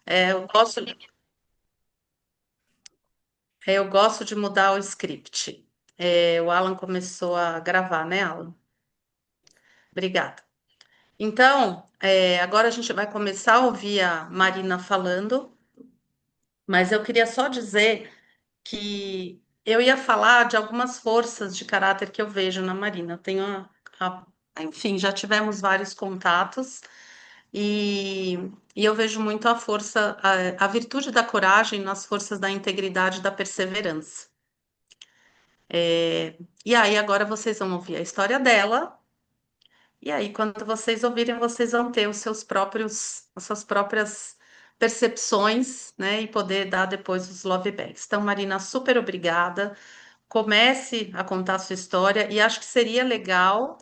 É, eu gosto de mudar o script. O Alan começou a gravar, né, Alan? Obrigada. Então, agora a gente vai começar a ouvir a Marina falando, mas eu queria só dizer que eu ia falar de algumas forças de caráter que eu vejo na Marina. Eu tenho enfim, já tivemos vários contatos e, e eu vejo muito a força, a virtude da coragem nas forças da integridade e da perseverança. E aí, agora vocês vão ouvir a história dela. E aí, quando vocês ouvirem, vocês vão ter as suas próprias percepções, né? E poder dar depois os love bags. Então, Marina, super obrigada. Comece a contar a sua história e acho que seria legal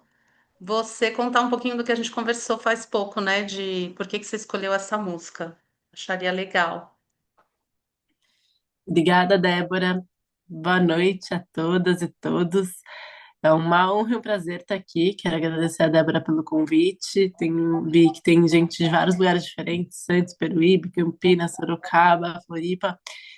você contar um pouquinho do que a gente conversou faz pouco, né? De por que que você escolheu essa música. Acharia legal. Obrigada, Débora. Boa noite a todas e todos. É uma honra e um prazer estar aqui. Quero agradecer a Débora pelo convite. Vi que tem gente de vários lugares diferentes, Santos, Peruíbe, Campinas, Sorocaba, Floripa,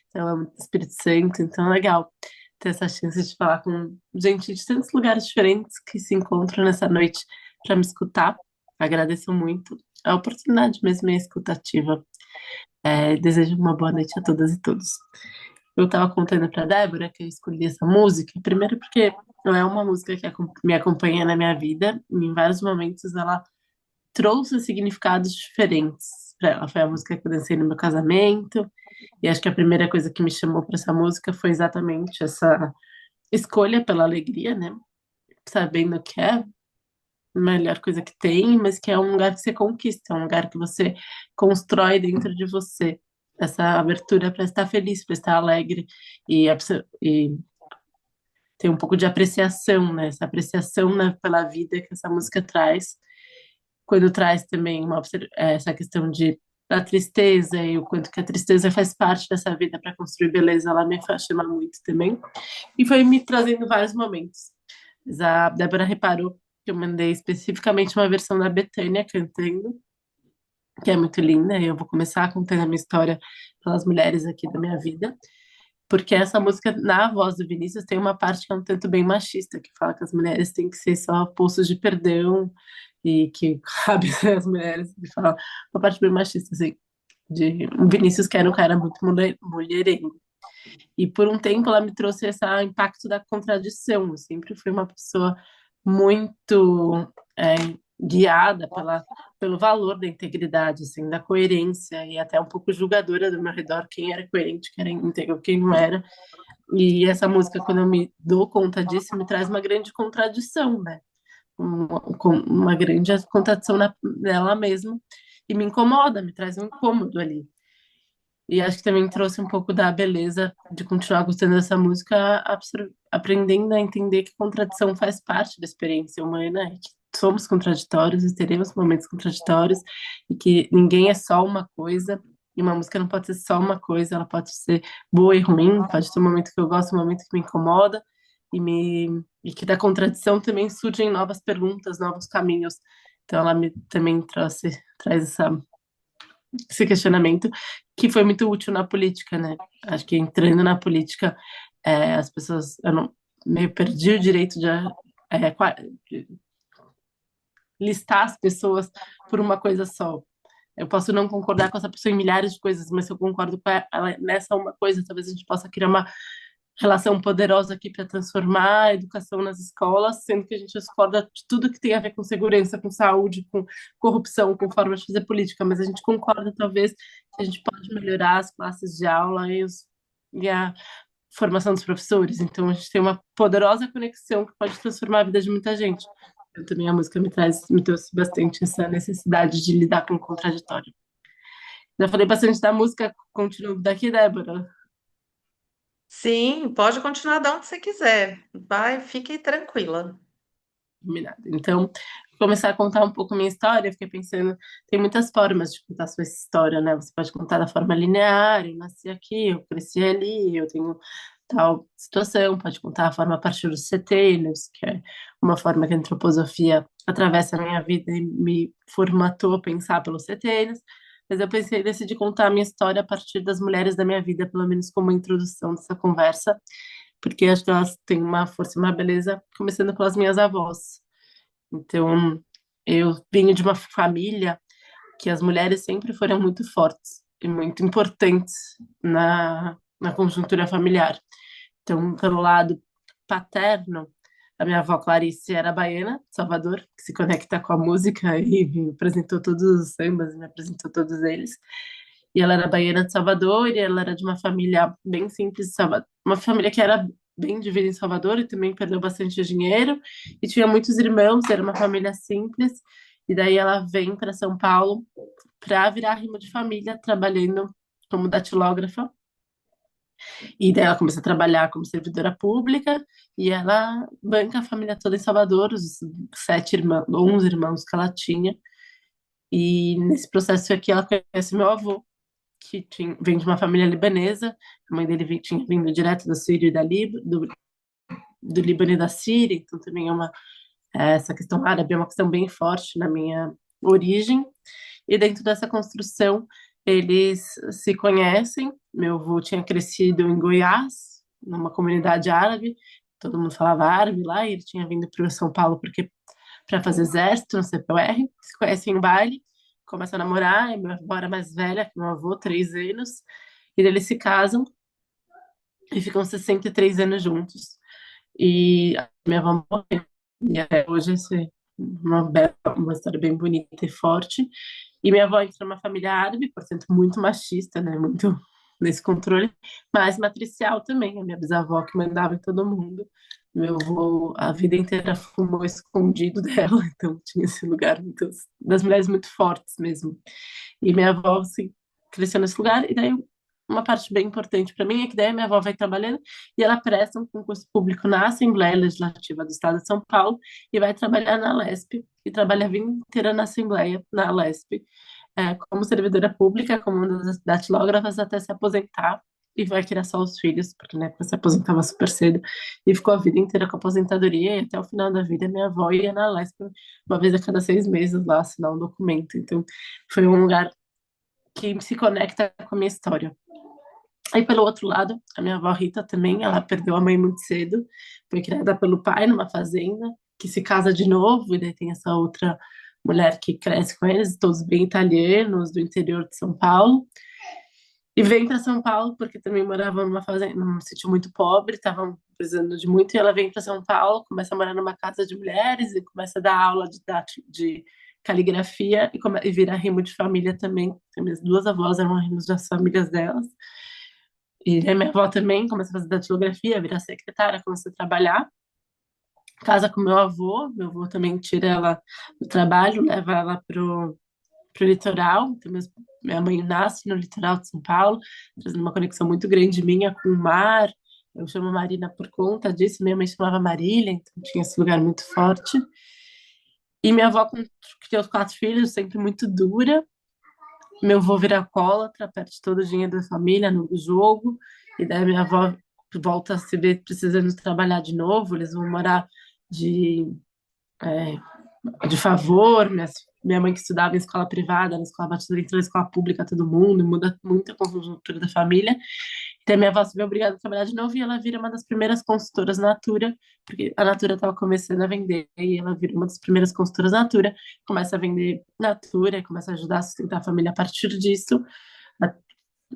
então, Espírito Santo. Então, é legal ter essa chance de falar com gente de tantos lugares diferentes que se encontram nessa noite para me escutar. Agradeço muito a oportunidade mesmo e a escutativa. Desejo uma boa noite a todas e todos. Eu estava contando para Débora que eu escolhi essa música, primeiro porque não é uma música que me acompanha na minha vida, e em vários momentos ela trouxe significados diferentes para ela. Foi a música que eu dancei no meu casamento, e acho que a primeira coisa que me chamou para essa música foi exatamente essa escolha pela alegria, né? Sabendo que é a melhor coisa que tem, mas que é um lugar que você conquista, é um lugar que você constrói dentro de você. Essa abertura para estar feliz, para estar alegre e ter um pouco de apreciação, né? Essa apreciação, né, pela vida que essa música traz. Quando traz também essa questão da tristeza e o quanto que a tristeza faz parte dessa vida para construir beleza, ela me chama muito também. E foi me trazendo vários momentos. Mas a Débora reparou que eu mandei especificamente uma versão da Bethânia cantando, que é muito linda, e eu vou começar contando a minha história pelas mulheres aqui da minha vida. Porque essa música, na voz do Vinícius, tem uma parte que é um tanto bem machista, que fala que as mulheres têm que ser só poços de perdão e que cabe às mulheres. Ele fala uma parte bem machista, assim, de o Vinícius que era um cara muito mulherengo. E por um tempo ela me trouxe esse impacto da contradição. Eu sempre fui uma pessoa muito guiada pelo valor da integridade, assim, da coerência e até um pouco julgadora do meu redor, quem era coerente, quem era íntegro, quem não era. E essa música, quando eu me dou conta disso, me traz uma grande contradição, né? Uma grande contradição nela mesma e me incomoda, me traz um incômodo ali. E acho que também trouxe um pouco da beleza de continuar gostando dessa música, aprendendo a entender que contradição faz parte da experiência humana, e que somos contraditórios e teremos momentos contraditórios, e que ninguém é só uma coisa, e uma música não pode ser só uma coisa, ela pode ser boa e ruim, pode ter um momento que eu gosto, um momento que me incomoda, e que da contradição também surgem novas perguntas, novos caminhos. Então ela também traz esse questionamento que foi muito útil na política, né? Acho que entrando na política, as pessoas, eu não, meio perdi o direito de listar as pessoas por uma coisa só. Eu posso não concordar com essa pessoa em milhares de coisas, mas se eu concordo com ela nessa uma coisa, talvez a gente possa criar uma relação poderosa aqui para transformar a educação nas escolas, sendo que a gente discorda de tudo que tem a ver com segurança, com saúde, com corrupção, com forma de fazer política, mas a gente concorda, talvez, que a gente pode melhorar as classes de aula e a formação dos professores. Então, a gente tem uma poderosa conexão que pode transformar a vida de muita gente. Eu, também a música me trouxe bastante essa necessidade de lidar com o contraditório. Já falei bastante da música, continuo daqui, Débora. Sim, pode continuar de onde você quiser. Vai, fique tranquila. Combinado. Então, vou começar a contar um pouco a minha história. Eu fiquei pensando, tem muitas formas de contar a sua história, né? Você pode contar da forma linear, eu nasci aqui, eu cresci ali, eu tenho tal situação, pode contar a forma a partir dos setênios, que é uma forma que a antroposofia atravessa a minha vida e me formatou a pensar pelos setênios. mas eu pensei em decidir contar a minha história a partir das mulheres da minha vida, pelo menos como introdução dessa conversa, porque acho que elas têm uma força e uma beleza, começando pelas minhas avós. Então, eu venho de uma família que as mulheres sempre foram muito fortes e muito importantes na conjuntura familiar. Então, pelo lado paterno, a minha avó Clarice era baiana, de Salvador, que se conecta com a música e me apresentou todos os sambas, me apresentou todos eles. E ela era baiana de Salvador e ela era de uma família bem simples de Salvador, uma família que era bem dividida em Salvador e também perdeu bastante dinheiro e tinha muitos irmãos, era uma família simples. E daí ela vem para São Paulo para virar rima de família, trabalhando como datilógrafa. E daí ela começa a trabalhar como servidora pública e ela banca a família toda em Salvador, os 7 irmãos, 11 irmãos que ela tinha. E nesse processo aqui ela conhece meu avô, que vem de uma família libanesa. A mãe dele tinha vindo direto da Síria e do Líbano e da Síria, então também essa questão árabe é uma questão bem forte na minha origem. E dentro dessa construção, eles se conhecem. Meu avô tinha crescido em Goiás, numa comunidade árabe, todo mundo falava árabe lá, e ele tinha vindo para São Paulo porque para fazer exército no CPUR, se conhecem em baile, começam a namorar, e minha avó era mais velha que meu avô, 3 anos, e daí eles se casam e ficam 63 anos juntos. E a minha avó morreu, e até hoje essa é uma história bem bonita e forte. E minha avó entra numa família árabe, portanto, muito machista, né? Muito nesse controle, mas matricial também. A minha bisavó que mandava em todo mundo. Meu avô, a vida inteira, fumou escondido dela, então tinha esse lugar das mulheres muito fortes mesmo. E minha avó, assim, cresceu nesse lugar, e daí uma parte bem importante para mim é que daí minha avó vai trabalhando e ela presta um concurso público na Assembleia Legislativa do Estado de São Paulo e vai trabalhar na Lesp, e trabalha a vida inteira na Assembleia, na Lesp, como servidora pública, como uma das datilógrafas, até se aposentar e vai criar só os filhos, porque na época se aposentava super cedo, e ficou a vida inteira com a aposentadoria, e até o final da vida minha avó ia na Lesp uma vez a cada 6 meses lá assinar um documento. Então, foi um lugar que se conecta com a minha história. Aí, pelo outro lado, a minha avó Rita também, ela perdeu a mãe muito cedo, foi criada pelo pai numa fazenda, que se casa de novo, e daí tem essa outra mulher que cresce com eles, todos bem italianos, do interior de São Paulo, e vem para São Paulo porque também morava numa fazenda, num sítio muito pobre, estavam precisando de muito, e ela vem para São Paulo, começa a morar numa casa de mulheres e começa a dar aula de caligrafia e vira rimo de família também. Minhas duas avós eram rimos das famílias delas. E a minha avó também começa a fazer datilografia, vira secretária, começa a trabalhar. Casa com meu avô também tira ela do trabalho, leva ela pro litoral. Então, minha mãe nasce no litoral de São Paulo, trazendo uma conexão muito grande minha com o mar. Eu chamo Marina por conta disso, minha mãe chamava Marília, então tinha esse lugar muito forte. E minha avó, que tem os 4 filhos, sempre muito dura. Meu avô vira alcoólatra, perde todo o dinheiro da família no jogo, e daí minha avó volta a se ver precisando trabalhar de novo, eles vão morar de, é, de favor. Minha mãe que estudava em escola privada, na escola batista, entrou na escola pública, todo mundo, muda muito a conjuntura da família. Então minha avó se vê obrigada a trabalhar de novo e ela vira uma das primeiras consultoras Natura, porque a Natura estava começando a vender, e ela vira uma das primeiras consultoras Natura, começa a vender Natura, começa a ajudar a sustentar a família a partir disso.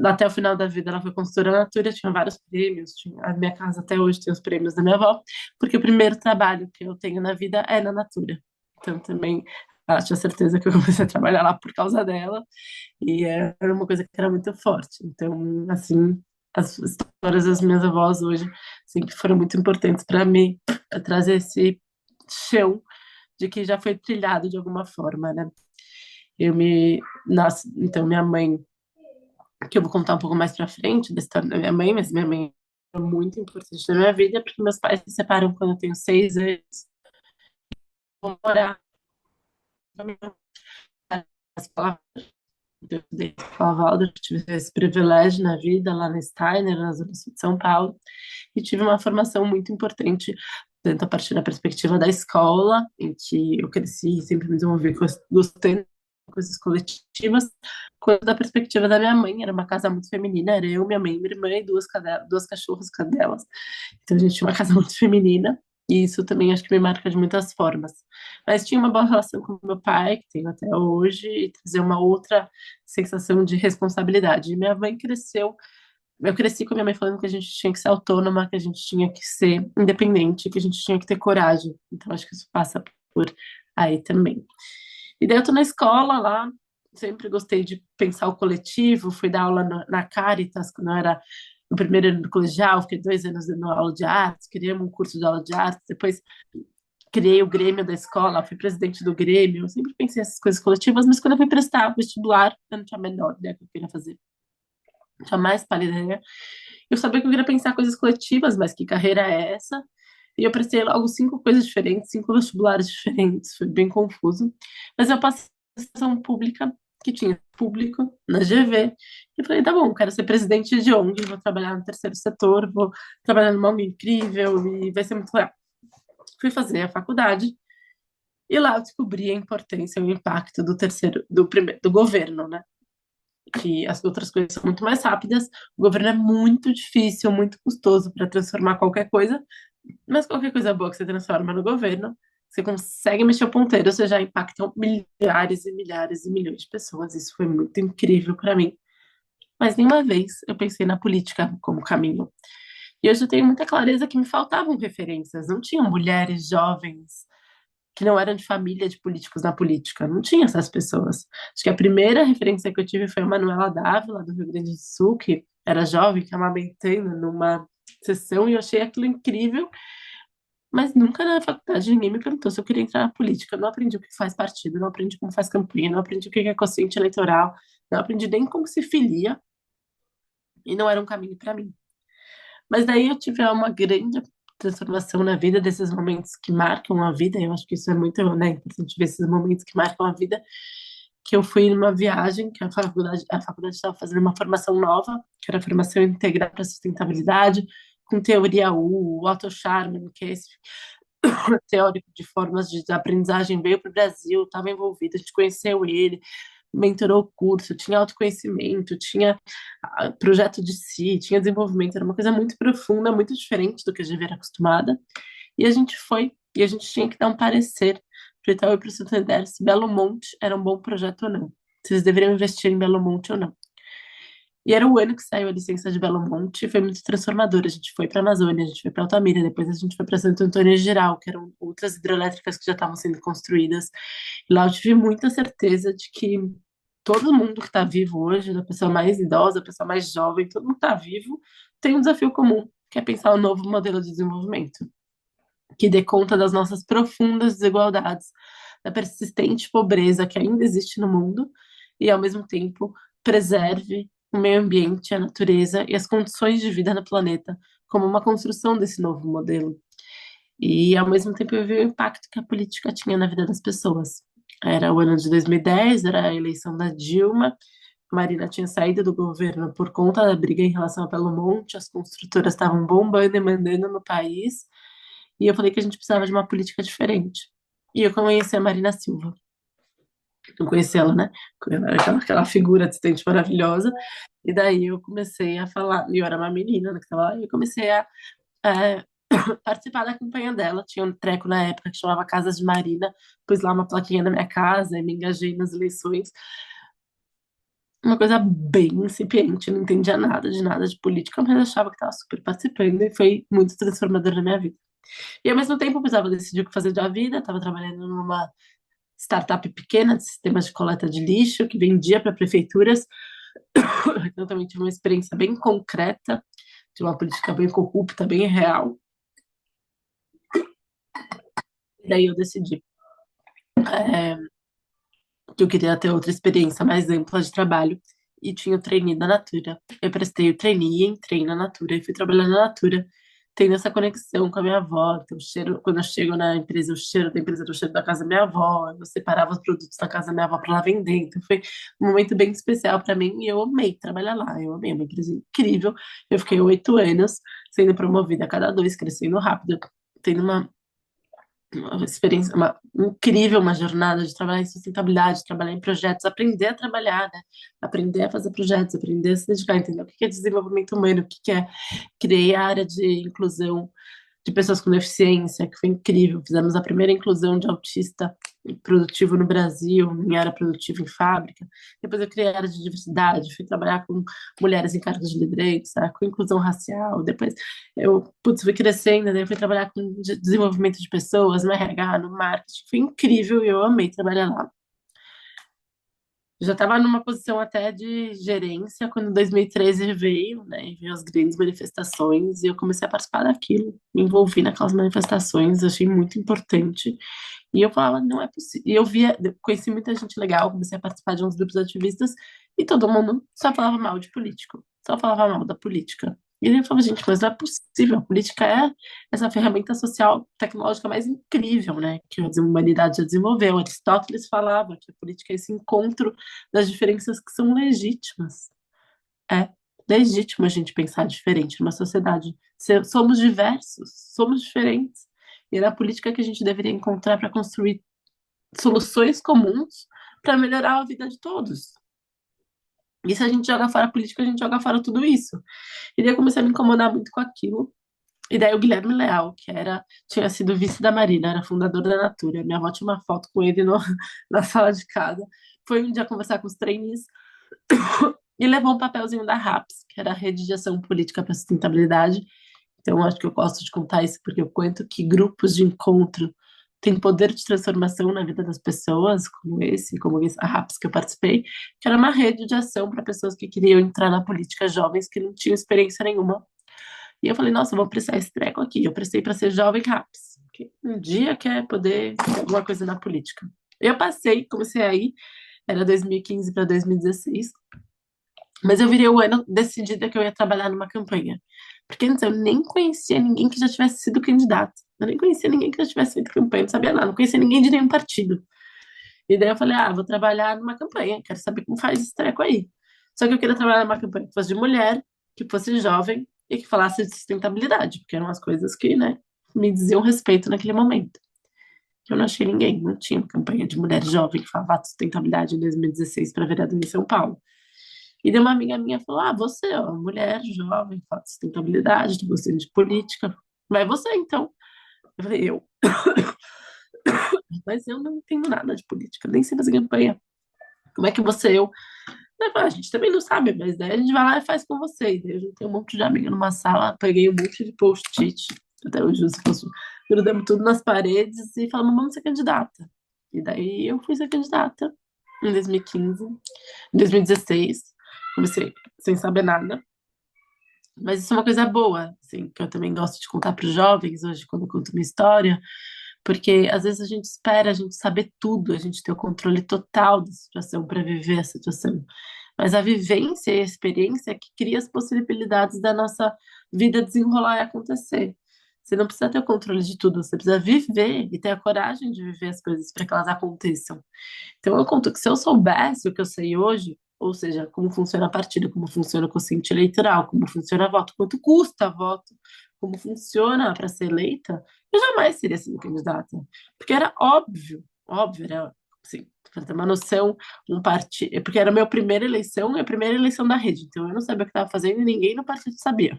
Até o final da vida ela foi consultora Natura, tinha vários prêmios, a minha casa até hoje tem os prêmios da minha avó, porque o primeiro trabalho que eu tenho na vida é na Natura. Então também ela tinha certeza que eu comecei a trabalhar lá por causa dela, e era uma coisa que era muito forte. Então, assim, as histórias das minhas avós hoje sempre foram muito importantes para mim, trazer esse chão de que já foi trilhado de alguma forma, né? Nossa, então minha mãe, que eu vou contar um pouco mais pra frente da história da minha mãe, mas minha mãe é muito importante na minha vida, porque meus pais se separam quando eu tenho 6 anos, vou morar com a minha escola. Eu estudei na escola Waldorf, tive esse privilégio na vida lá na Steiner, na Zona Sul de São Paulo, e tive uma formação muito importante, tanto a partir da perspectiva da escola, em que eu cresci e sempre me desenvolvi gostando coisas coletivas, quanto da perspectiva da minha mãe. Era uma casa muito feminina, era eu, minha mãe, minha irmã e duas cachorras, cadelas. Então a gente tinha uma casa muito feminina, e isso também acho que me marca de muitas formas. Mas tinha uma boa relação com meu pai, que tenho até hoje, e trazer uma outra sensação de responsabilidade. E minha mãe cresceu, eu cresci com a minha mãe falando que a gente tinha que ser autônoma, que a gente tinha que ser independente, que a gente tinha que ter coragem. Então acho que isso passa por aí também. E daí eu tô na escola lá, sempre gostei de pensar o coletivo, fui dar aula na Caritas, quando eu era no primeiro ano do colegial, fiquei 2 anos dando aula de artes, criamos um curso de aula de artes, depois criei o Grêmio da escola, fui presidente do Grêmio, eu sempre pensei essas coisas coletivas, mas quando eu fui prestar vestibular, eu não tinha a menor ideia do que eu queria fazer. Não tinha mais pálida ideia. Eu sabia que eu queria pensar coisas coletivas, mas que carreira é essa? E eu prestei logo 5 coisas diferentes, 5 vestibulares diferentes, foi bem confuso. Mas eu passei na sessão pública, que tinha público, na GV, e falei, tá bom, quero ser presidente de ONG, vou trabalhar no terceiro setor, vou trabalhar numa ONG incrível e vai ser muito legal. Fui fazer a faculdade, e lá eu descobri a importância e o impacto do terceiro, do primeiro, do governo, né? Que as outras coisas são muito mais rápidas, o governo é muito difícil, muito custoso para transformar qualquer coisa, mas qualquer coisa boa que você transforma no governo, você consegue mexer o ponteiro, você já impacta milhares e milhares e milhões de pessoas. Isso foi muito incrível para mim. Mas nenhuma vez eu pensei na política como caminho. E hoje eu tenho muita clareza que me faltavam referências. Não tinham mulheres jovens que não eram de família de políticos na política. Não tinha essas pessoas. Acho que a primeira referência que eu tive foi a Manuela Dávila, do Rio Grande do Sul, que era jovem, que amamentando numa sessão, e eu achei aquilo incrível. Mas nunca na faculdade ninguém me perguntou se eu queria entrar na política. Eu não aprendi o que faz partido, não aprendi como faz campanha, não aprendi o que é consciente eleitoral, não aprendi nem como se filia, e não era um caminho para mim. Mas daí eu tive uma grande transformação na vida, desses momentos que marcam a vida. Eu acho que isso é muito, né, importante ver esses momentos que marcam a vida. Que eu fui numa viagem, que a faculdade estava fazendo uma formação nova, que era a formação integral para sustentabilidade, com teoria U, o Otto Scharmer, que é esse teórico de formas de aprendizagem, veio para o Brasil, estava envolvido, a gente conheceu ele, mentorou o curso, tinha autoconhecimento, tinha projeto de si, tinha desenvolvimento, era uma coisa muito profunda, muito diferente do que a gente era acostumada. E a gente foi, e a gente tinha que dar um parecer para o Itaú e para o Santander se Belo Monte era um bom projeto ou não, se eles deveriam investir em Belo Monte ou não. E era o ano que saiu a licença de Belo Monte, e foi muito transformador. A gente foi para a Amazônia, a gente foi para Altamira, depois a gente foi para Santo Antônio Geral, que eram outras hidrelétricas que já estavam sendo construídas. E lá eu tive muita certeza de que todo mundo que está vivo hoje, da pessoa mais idosa, a pessoa mais jovem, todo mundo que está vivo, tem um desafio comum, que é pensar um novo modelo de desenvolvimento, que dê conta das nossas profundas desigualdades, da persistente pobreza que ainda existe no mundo e, ao mesmo tempo, preserve o meio ambiente, a natureza e as condições de vida no planeta como uma construção desse novo modelo. E, ao mesmo tempo, eu vi o impacto que a política tinha na vida das pessoas. Era o ano de 2010, era a eleição da Dilma, a Marina tinha saído do governo por conta da briga em relação a Belo Monte, as construtoras estavam bombando e mandando no país, e eu falei que a gente precisava de uma política diferente. E eu conheci a Marina Silva. Eu conheci ela, né? Ela era aquela figura distante maravilhosa. E daí eu comecei a falar, e eu era uma menina, né, que tava lá, e eu comecei a é, participar da campanha dela. Tinha um treco na época que chamava Casas de Marina, pus lá uma plaquinha na minha casa e me engajei nas eleições. Uma coisa bem incipiente, não entendia nada de política, mas achava que estava super participando e foi muito transformador na minha vida. E ao mesmo tempo eu precisava decidir o que fazer da vida, estava trabalhando numa startup pequena de sistemas de coleta de lixo que vendia para prefeituras. Então também tive uma experiência bem concreta de uma política bem corrupta, bem real. E daí eu decidi que eu queria ter outra experiência mais ampla de trabalho e tinha o trainee da Natura. Eu prestei o trainee, entrei na Natura e fui trabalhar na Natura, tendo essa conexão com a minha avó. Então, o cheiro, quando eu chego na empresa, o cheiro da empresa era o cheiro da casa da minha avó. Eu separava os produtos da casa da minha avó para lá vender. Então, foi um momento bem especial para mim e eu amei trabalhar lá. Eu amei, uma empresa incrível. Eu fiquei 8 anos sendo promovida a cada 2, crescendo rápido, tendo uma uma experiência, uma incrível, uma jornada de trabalhar em sustentabilidade, trabalhar em projetos, aprender a trabalhar, né? Aprender a fazer projetos, aprender a se dedicar, entender o que é desenvolvimento humano, o que é criar a área de inclusão de pessoas com deficiência, que foi incrível. Fizemos a primeira inclusão de autista produtivo no Brasil, em área produtiva em fábrica. Depois eu criei a área de diversidade, fui trabalhar com mulheres em cargos de liderança, com inclusão racial. Depois eu, putz, fui crescendo, daí eu fui trabalhar com desenvolvimento de pessoas, no RH, no marketing. Foi incrível e eu amei trabalhar lá. Já estava numa posição até de gerência quando 2013 veio, né? E veio as grandes manifestações e eu comecei a participar daquilo, me envolvi naquelas manifestações, achei muito importante. E eu falava, não é possível. E eu via, eu conheci muita gente legal, comecei a participar de uns grupos ativistas e todo mundo só falava mal de político, só falava mal da política. E ele falava, gente, mas não é possível, a política é essa ferramenta social, tecnológica mais incrível, né, que a humanidade já desenvolveu. Aristóteles falava que a política é esse encontro das diferenças que são legítimas. É legítimo a gente pensar diferente numa sociedade. Somos diversos, somos diferentes. E é na política que a gente deveria encontrar para construir soluções comuns para melhorar a vida de todos. E se a gente joga fora a política, a gente joga fora tudo isso. E daí eu comecei a me incomodar muito com aquilo. E daí o Guilherme Leal, que tinha sido vice da Marina, era fundador da Natura. Minha avó tinha uma foto com ele na sala de casa. Foi um dia conversar com os trainees e levou um papelzinho da RAPS, que era a Rede de Ação Política para a Sustentabilidade. Então, acho que eu gosto de contar isso porque eu conto que grupos de encontro têm poder de transformação na vida das pessoas, como esse, a RAPS que eu participei, que era uma rede de ação para pessoas que queriam entrar na política, jovens que não tinham experiência nenhuma. E eu falei, nossa, eu vou prestar esse treco aqui. Eu prestei para ser jovem RAPS, que um dia quer poder ter alguma coisa na política. Eu passei, comecei aí, era 2015 para 2016. Mas eu virei o ano decidida que eu ia trabalhar numa campanha. Porque antes eu nem conhecia ninguém que já tivesse sido candidato. Eu nem conhecia ninguém que já tivesse feito campanha, não sabia nada, não conhecia ninguém de nenhum partido. E daí eu falei, vou trabalhar numa campanha, quero saber como faz esse treco aí. Só que eu queria trabalhar numa campanha que fosse de mulher, que fosse jovem e que falasse de sustentabilidade, porque eram as coisas que, né, me diziam respeito naquele momento. Eu não achei ninguém, não tinha uma campanha de mulher jovem que falava de sustentabilidade em 2016 para vereador em São Paulo. E daí uma amiga minha falou: você, ó, mulher jovem, fala de sustentabilidade, tô gostando de política. Vai você, então. Eu falei: eu. Mas eu não entendo nada de política, nem sei fazer campanha. Como é que você, eu? Ela falou, a gente também não sabe, mas daí a gente vai lá e faz com você. E daí eu juntei um monte de amiga numa sala, peguei um monte de post-it, até hoje eu fosse, grudamos tudo nas paredes e falamos: vamos ser candidata. E daí eu fui ser candidata em 2015, em 2016. Comecei sem saber nada. Mas isso é uma coisa boa, assim, que eu também gosto de contar para os jovens hoje, quando eu conto minha história, porque às vezes a gente espera a gente saber tudo, a gente ter o controle total da situação para viver a situação. Mas a vivência e a experiência é que cria as possibilidades da nossa vida desenrolar e acontecer. Você não precisa ter o controle de tudo, você precisa viver e ter a coragem de viver as coisas para que elas aconteçam. Então, eu conto que se eu soubesse o que eu sei hoje, ou seja, como funciona a partida, como funciona o quociente eleitoral, como funciona voto, quanto custa voto, como funciona para ser eleita, eu jamais teria sido candidata. Porque era óbvio, óbvio, era assim, para ter uma noção, um partido, porque era a minha primeira eleição e a primeira eleição da rede, então eu não sabia o que estava fazendo e ninguém no partido sabia.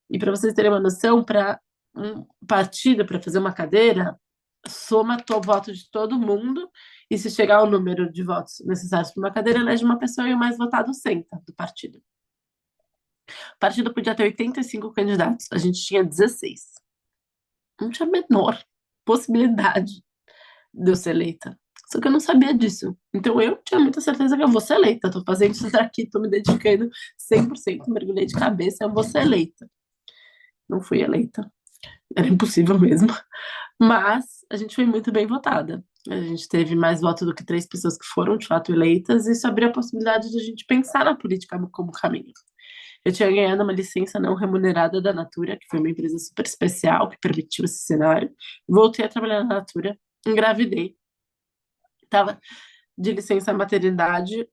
E para vocês terem uma noção, para um partido, para fazer uma cadeira, soma o voto de todo mundo, e se chegar ao número de votos necessários para uma cadeira, elege uma pessoa e o mais votado senta do partido. O partido podia ter 85 candidatos, a gente tinha 16. Não tinha a menor possibilidade de eu ser eleita. Só que eu não sabia disso. Então eu tinha muita certeza que eu vou ser eleita. Estou fazendo isso daqui, estou me dedicando 100%, mergulhei de cabeça, eu vou ser eleita. Não fui eleita. Era impossível mesmo. Mas a gente foi muito bem votada. A gente teve mais votos do que 3 pessoas que foram de fato eleitas, e isso abriu a possibilidade de a gente pensar na política como caminho. Eu tinha ganhado uma licença não remunerada da Natura, que foi uma empresa super especial que permitiu esse cenário. Voltei a trabalhar na Natura, engravidei, estava de licença maternidade,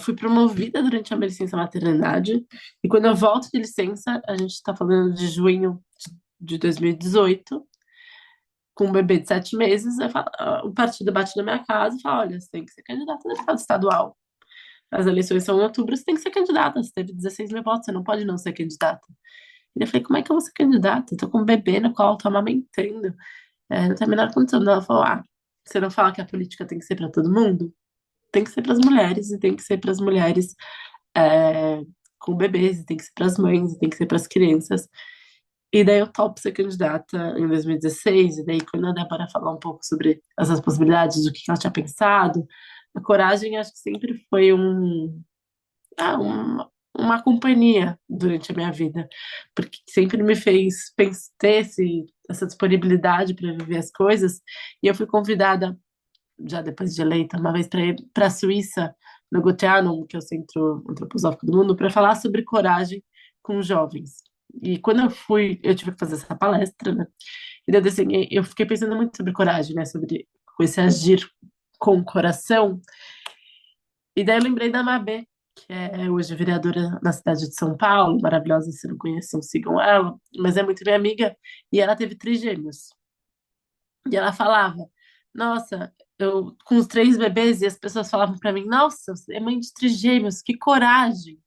fui promovida durante a minha licença maternidade, e quando eu volto de licença, a gente está falando de junho de 2018, com um bebê de 7 meses, o partido bate na minha casa e fala: olha, você tem que ser candidata a deputado estadual. As eleições são em outubro, você tem que ser candidata. Você teve 16 mil votos, você não pode não ser candidata. E eu falei: como é que eu vou ser candidata? Eu tô com um bebê no colo, tô amamentando. Não tem a menor condição. Ela falou: você não fala que a política tem que ser para todo mundo? Tem que ser para as mulheres, e tem que ser para as mulheres é, com bebês, e tem que ser para as mães, e tem que ser para as crianças. E daí eu topo ser candidata em 2016, e daí quando a Débora falou um pouco sobre essas possibilidades, do que ela tinha pensado, a coragem acho que sempre foi uma companhia durante a minha vida, porque sempre me fez ter essa disponibilidade para viver as coisas, e eu fui convidada, já depois de eleita, uma vez para ir para a Suíça, no Goetheanum, que é o Centro Antroposófico do Mundo, para falar sobre coragem com jovens. E quando eu fui, eu tive que fazer essa palestra, né? E daí, assim, eu fiquei pensando muito sobre coragem, né? Sobre esse agir com o coração. E daí eu lembrei da Mabê, que é hoje vereadora na cidade de São Paulo, maravilhosa, se não conheçam, sigam ela, mas é muito minha amiga, e ela teve trigêmeos. E ela falava, nossa, eu com os 3 bebês, e as pessoas falavam pra mim, nossa, você é mãe de trigêmeos, que coragem.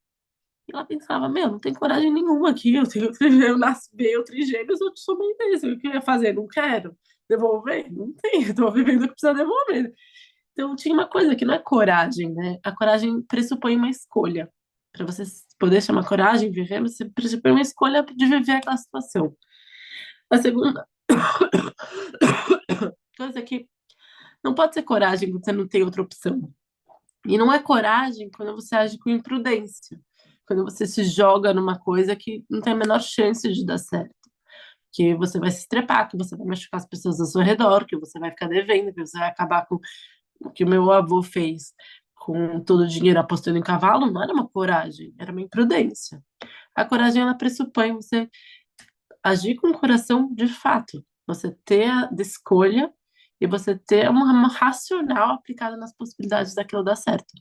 E ela pensava, meu, não tem coragem nenhuma aqui, eu tenho trigêmeos, eu nasci bem, eu trigêmeos, eu sou mãe desse, o que eu ia fazer? Não quero devolver? Não tem, eu tô vivendo o que precisa devolver. Então tinha uma coisa que não é coragem, né? A coragem pressupõe uma escolha. Para você poder chamar coragem, viver, você pressupõe uma escolha de viver aquela situação. A segunda coisa é que não pode ser coragem quando você não tem outra opção. E não é coragem quando você age com imprudência. Quando você se joga numa coisa que não tem a menor chance de dar certo. Que você vai se estrepar, que você vai machucar as pessoas ao seu redor, que você vai ficar devendo, que você vai acabar com o que o meu avô fez com todo o dinheiro apostando em cavalo. Não era uma coragem, era uma imprudência. A coragem, ela pressupõe você agir com o coração de fato. Você ter a de escolha e você ter uma racional aplicada nas possibilidades daquilo dar certo.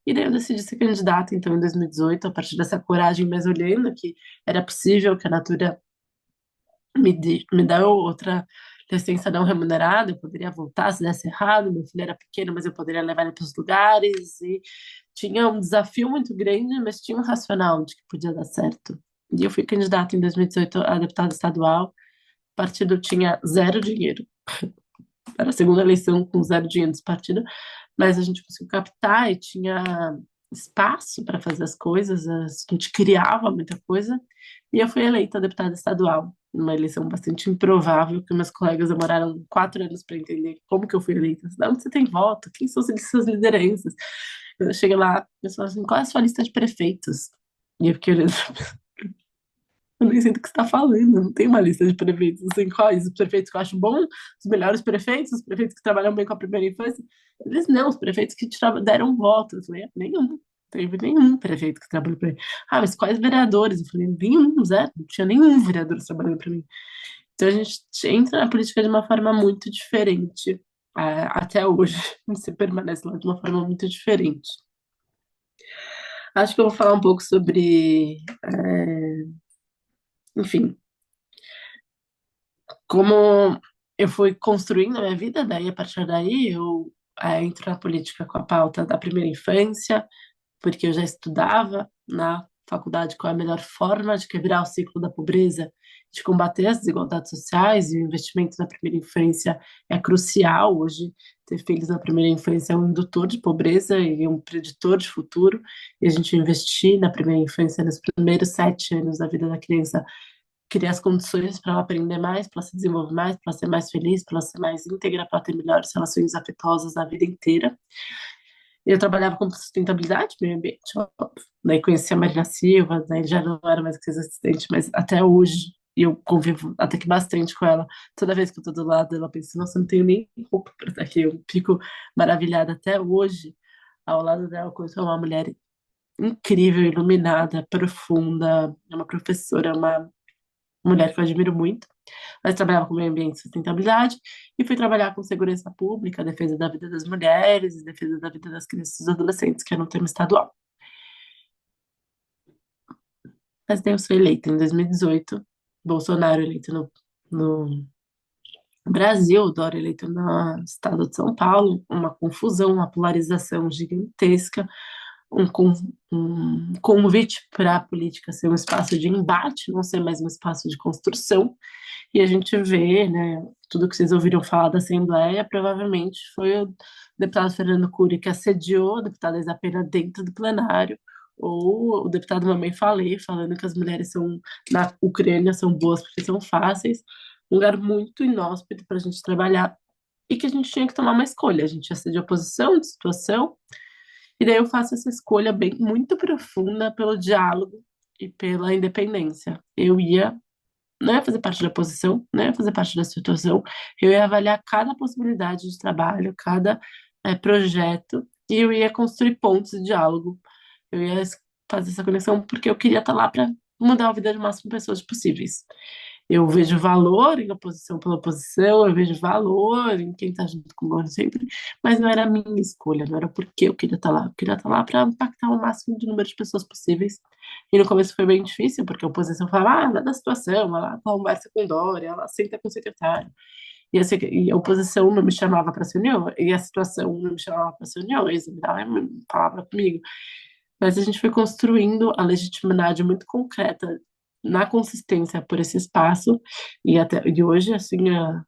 E daí eu decidi ser candidata, então, em 2018, a partir dessa coragem, mas olhando que era possível que a Natura me deu outra licença não remunerada, eu poderia voltar se desse errado, meu filho era pequeno, mas eu poderia levar ele para os lugares, e tinha um desafio muito grande, mas tinha um racional de que podia dar certo. E eu fui candidata em 2018 a deputada estadual, o partido tinha zero dinheiro, era a segunda eleição com zero dinheiro desse partido, mas a gente conseguiu captar e tinha espaço para fazer as coisas, a gente criava muita coisa, e eu fui eleita deputada estadual, numa eleição bastante improvável, que meus colegas demoraram 4 anos para entender como que eu fui eleita. De onde você tem voto? Quem são suas lideranças? Eu cheguei lá, eu falei assim, qual é a sua lista de prefeitos? E eu fiquei olhando, eu nem sei do que você está falando, não tem uma lista de prefeitos, não sei quais, os prefeitos que eu acho bom, os melhores prefeitos, os prefeitos que trabalham bem com a primeira infância. Eles não, os prefeitos que deram voto. Eu falei, nenhum, não teve nenhum prefeito que trabalhou para mim. Mas quais vereadores? Eu falei, nenhum, zero, não tinha nenhum vereador trabalhando para mim. Então a gente entra na política de uma forma muito diferente, até hoje, você permanece lá de uma forma muito diferente. Acho que eu vou falar um pouco sobre, enfim, como eu fui construindo a minha vida, daí a partir daí eu entro na política com a pauta da primeira infância, porque eu já estudava na faculdade qual é a melhor forma de quebrar o ciclo da pobreza, de combater as desigualdades sociais, e o investimento na primeira infância é crucial hoje. Ter filhos na primeira infância é um indutor de pobreza e um preditor de futuro, e a gente investir na primeira infância, nos primeiros 7 anos da vida da criança, criar as condições para ela aprender mais, para ela se desenvolver mais, para ela ser mais feliz, para ela ser mais íntegra, para ela ter melhores relações afetuosas na vida inteira. Eu trabalhava com sustentabilidade, meio ambiente, óbvio. Daí conheci a Marina Silva, daí já não era mais que assistente, mas até hoje eu convivo até que bastante com ela. Toda vez que eu tô do lado dela, eu penso, nossa, eu não tenho nem roupa para estar aqui. Eu fico maravilhada até hoje ao lado dela, conheço uma mulher incrível, iluminada, profunda, é uma professora, uma mulher que eu admiro muito, mas trabalhava com meio ambiente e sustentabilidade, e fui trabalhar com segurança pública, defesa da vida das mulheres e defesa da vida das crianças e dos adolescentes, que era um tema estadual. Mas daí eu sou eleita em 2018, Bolsonaro eleito no Brasil, o Dória eleito no estado de São Paulo, uma confusão, uma polarização gigantesca, um, um convite para a política ser um espaço de embate, não ser mais um espaço de construção. E a gente vê, né, tudo que vocês ouviram falar da Assembleia, provavelmente foi o deputado Fernando Cury que assediou a deputada Isa Pena dentro do plenário, ou o deputado Mamãe Falei, falando que as mulheres são na Ucrânia são boas porque são fáceis, um lugar muito inóspito para a gente trabalhar e que a gente tinha que tomar uma escolha. A gente ia ser de oposição, de situação, e daí eu faço essa escolha bem muito profunda pelo diálogo e pela independência. Eu ia não ia fazer parte da oposição, não ia fazer parte da situação, eu ia avaliar cada possibilidade de trabalho, cada projeto, e eu ia construir pontos de diálogo. Eu ia fazer essa conexão porque eu queria estar lá para mudar a vida de máximo de pessoas possíveis. Eu vejo valor em oposição pela oposição, eu vejo valor em quem está junto com o governo sempre, mas não era a minha escolha, não era porque eu queria estar lá. Eu queria estar lá para impactar o máximo de número de pessoas possíveis. E no começo foi bem difícil, porque a oposição falava, ah, nada da situação, ela conversa com Dória, ela senta com o secretário. E a oposição não me chamava para ser união, e a situação não me chamava para ser união, eles me davam palavra comigo. Mas a gente foi construindo a legitimidade muito concreta na consistência por esse espaço, e até e hoje, assim, a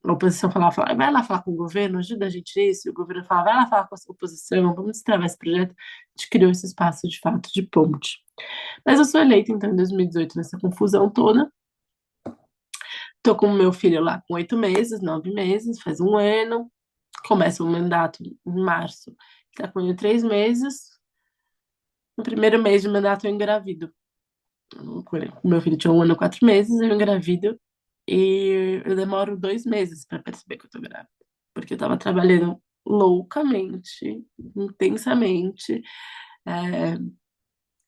oposição falava, vai lá falar com o governo, ajuda a gente nisso, e o governo falava, vai lá falar com a oposição, vamos destravar esse projeto. A gente criou esse espaço, de fato, de ponte. Mas eu sou eleita, então, em 2018, nessa confusão toda. Tô com o meu filho lá com 8 meses, 9 meses, faz um ano. Começa o mandato em março. Tá com ele 3 meses. No primeiro mês de mandato eu engravido. O meu filho tinha um ano e 4 meses, eu engravido. E eu demoro 2 meses para perceber que eu tô grávida. Porque eu tava trabalhando loucamente, intensamente, é,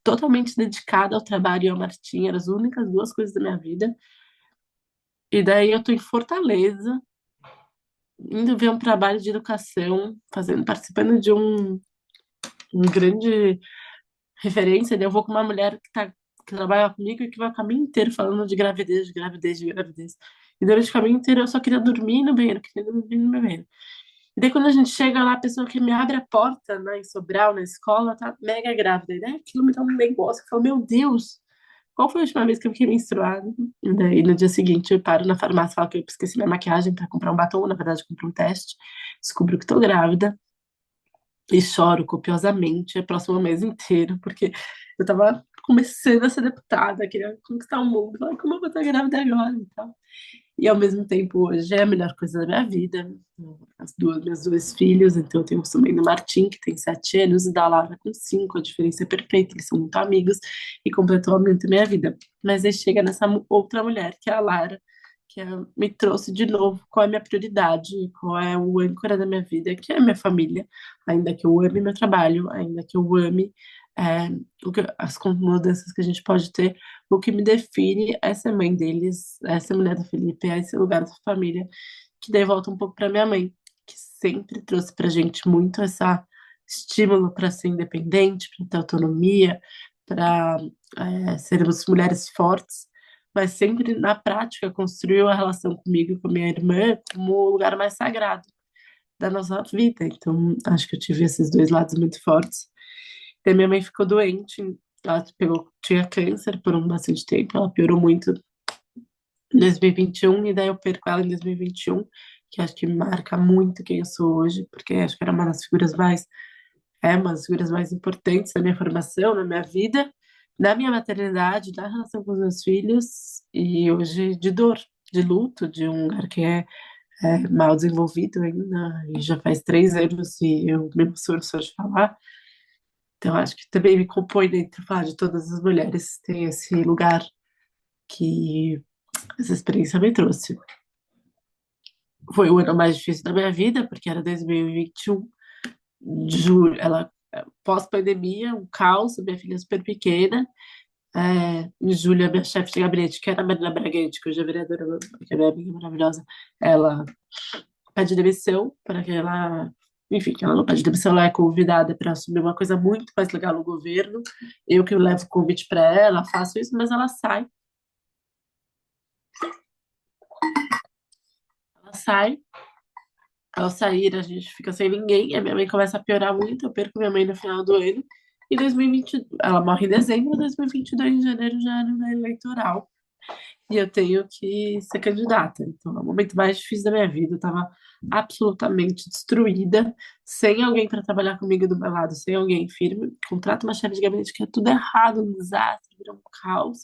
totalmente dedicada ao trabalho e ao Martim. Eram as únicas duas coisas da minha vida. E daí eu tô em Fortaleza, indo ver um trabalho de educação, fazendo, participando de um grande referência. Daí eu vou com uma mulher que trabalha comigo e que vai o caminho inteiro falando de gravidez, de gravidez, de gravidez. E durante o caminho inteiro eu só queria dormir no banheiro, queria dormir no banheiro. E daí quando a gente chega lá, a pessoa que me abre a porta, né, em Sobral, na escola, tá mega grávida. E daí aquilo me dá um negócio, eu falo, meu Deus, qual foi a última vez que eu fiquei menstruada? E daí, no dia seguinte, eu paro na farmácia, falo que eu esqueci minha maquiagem para comprar um batom, na verdade, eu comprei um teste, descubro que tô grávida e choro copiosamente o próximo mês inteiro, porque eu tava começando a ser deputada, queria conquistar o mundo, falei, como eu vou estar grávida agora e tal. E ao mesmo tempo, hoje é a melhor coisa da minha vida. Meus dois filhos, então eu tenho também do Martim, que tem 7 anos, e da Lara com 5, a diferença é perfeita, eles são muito amigos e completou muito a minha vida. Mas aí chega nessa outra mulher, que é a Lara, me trouxe de novo qual é a minha prioridade, qual é o âncora da minha vida, que é a minha família, ainda que eu ame meu trabalho, ainda que eu ame as mudanças que a gente pode ter, o que me define é ser mãe deles, é ser mulher do Felipe, é esse lugar da família, que daí volta um pouco para minha mãe, que sempre trouxe pra gente muito essa estímulo para ser independente, para ter autonomia, para sermos mulheres fortes, mas sempre na prática construiu a relação comigo e com minha irmã como o lugar mais sagrado da nossa vida. Então, acho que eu tive esses dois lados muito fortes. Daí minha mãe ficou doente, ela tinha câncer por bastante tempo, ela piorou muito em 2021, e daí eu perco ela em 2021, que acho que marca muito quem eu sou hoje, porque acho que era uma das figuras mais importantes da minha formação, na minha vida, na minha maternidade, na relação com os meus filhos, e hoje de dor, de luto, de um lugar que é mal desenvolvido ainda, e já faz 3 anos, e eu me emociono só de falar. Então, acho que também me compõe dentro, falar de todas as mulheres, tem esse lugar que essa experiência me trouxe. Foi o ano mais difícil da minha vida, porque era 2021, julho, pós-pandemia, um caos, minha filha super pequena. Em julho, a minha chefe de gabinete, que era a Marina Braguete, que hoje é vereadora, que é minha amiga maravilhosa, ela pede demissão para que ela. Enfim, que ela não pede demissão, ela é convidada para assumir uma coisa muito mais legal no governo. Eu que levo o convite para ela, faço isso, mas ela sai. Ela sai, ao sair a gente fica sem ninguém, a minha mãe começa a piorar muito, eu perco minha mãe no final do ano. Em 2020, ela morre em dezembro, 2022, em janeiro, já é ano eleitoral. E eu tenho que ser candidata. Então, é o momento mais difícil da minha vida. Eu estava absolutamente destruída, sem alguém para trabalhar comigo do meu lado, sem alguém firme. Contrato uma chefe de gabinete que é tudo errado, um desastre, vira um caos.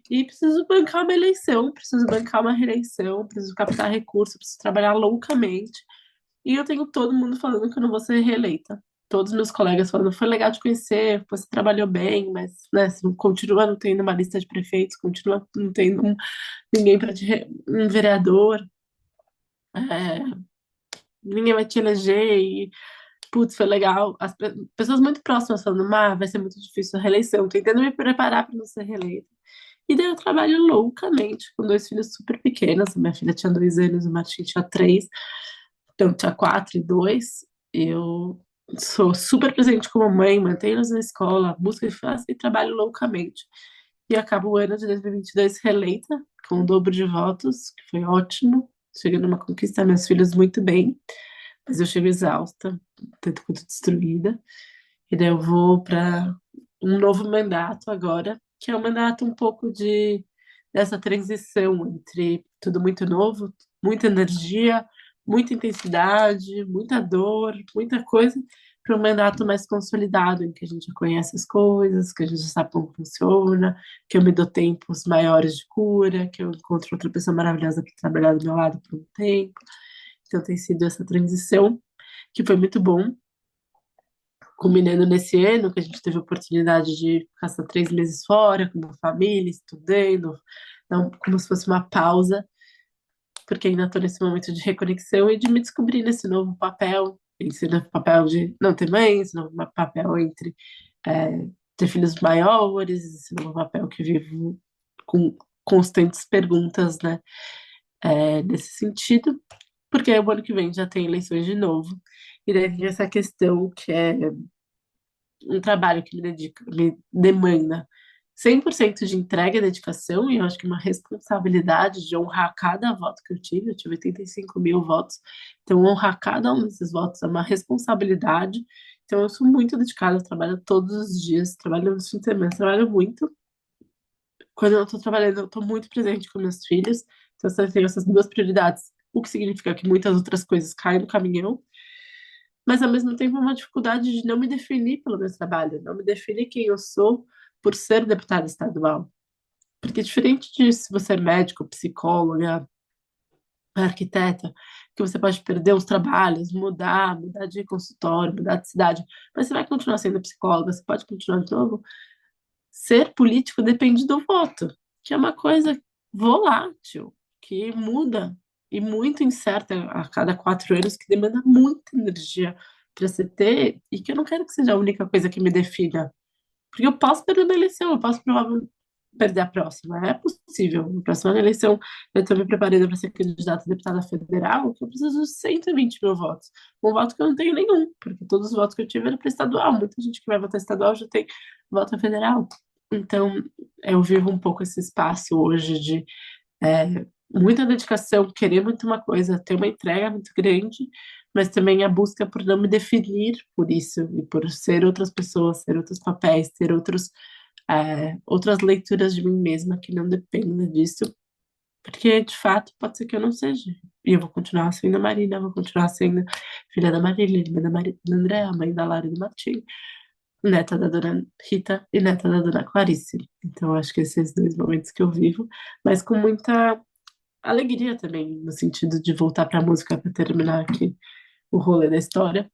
E preciso bancar uma eleição, preciso bancar uma reeleição, preciso captar recursos, preciso trabalhar loucamente. E eu tenho todo mundo falando que eu não vou ser reeleita. Todos meus colegas falando, foi legal te conhecer, você trabalhou bem, mas né, você continua não tendo uma lista de prefeitos, continua não tendo ninguém para um vereador, é, ninguém vai te eleger e, putz, foi legal. Pessoas muito próximas falando, vai ser muito difícil a reeleição, tentando me preparar para não ser reeleita. E daí eu trabalho loucamente com dois filhos super pequenos. Minha filha tinha 2 anos, o Martim tinha 3, então tinha 4 e 2. Eu sou super presente como mãe, mantenho-os na escola, busco e trabalho loucamente. E acabo o ano de 2022 reeleita, com o dobro de votos, que foi ótimo. Cheguei numa conquista, meus filhos muito bem, mas eu chego exausta, tanto quanto destruída. E daí eu vou para um novo mandato agora, que é um mandato um pouco dessa transição entre tudo muito novo, muita energia, muita intensidade, muita dor, muita coisa, para um mandato mais consolidado, em que a gente já conhece as coisas, que a gente já sabe como funciona, que eu me dou tempos maiores de cura, que eu encontro outra pessoa maravilhosa para trabalhar do meu lado por um tempo. Então tem sido essa transição, que foi muito bom, culminando nesse ano, que a gente teve a oportunidade de passar 3 meses fora, com a família, estudando, então, como se fosse uma pausa, porque ainda estou nesse momento de reconexão e de me descobrir nesse novo papel, esse novo papel de não ter mãe, esse novo papel entre ter filhos maiores, esse novo papel que vivo com constantes perguntas, né, nesse sentido, porque o ano que vem já tem eleições de novo, e daí tem essa questão que é um trabalho que me demanda 100% de entrega e dedicação, e eu acho que uma responsabilidade de honrar cada voto que eu tive 85 mil votos, então honrar cada um desses votos é uma responsabilidade, então eu sou muito dedicada, eu trabalho todos os dias, trabalho no fim de semana, trabalho muito, quando eu não estou trabalhando, eu estou muito presente com meus filhos, então eu tenho essas duas prioridades, o que significa que muitas outras coisas caem no caminhão, mas ao mesmo tempo é uma dificuldade de não me definir pelo meu trabalho, não me definir quem eu sou por ser deputada estadual. Porque diferente de se você é médico, psicóloga, arquiteta, que você pode perder os trabalhos, mudar de consultório, mudar de cidade, mas você vai continuar sendo psicóloga, você pode continuar de novo. Ser político depende do voto, que é uma coisa volátil, que muda e muito incerta a cada 4 anos, que demanda muita energia para você ter, e que eu não quero que seja a única coisa que me defina. Porque eu posso perder uma eleição, eu posso provavelmente perder a próxima. É possível. Na próxima eleição, eu estou me preparando para ser candidata a deputada federal, que eu preciso de 120 mil votos. Um voto que eu não tenho nenhum, porque todos os votos que eu tive eram para estadual. Muita gente que vai votar estadual já tem voto federal. Então, eu vivo um pouco esse espaço hoje de muita dedicação, querer muito uma coisa, ter uma entrega muito grande, mas também a busca por não me definir por isso e por ser outras pessoas, ser outros papéis, ter outras leituras de mim mesma que não dependem disso, porque de fato pode ser que eu não seja. E eu vou continuar sendo a Marina, vou continuar sendo filha da Marília, irmã da Andréa, mãe da Lara e do Martim, neta da dona Rita e neta da dona Clarice. Então, eu acho que esses 2 momentos que eu vivo, mas com muita alegria também, no sentido de voltar para a música para terminar aqui o rolê da história,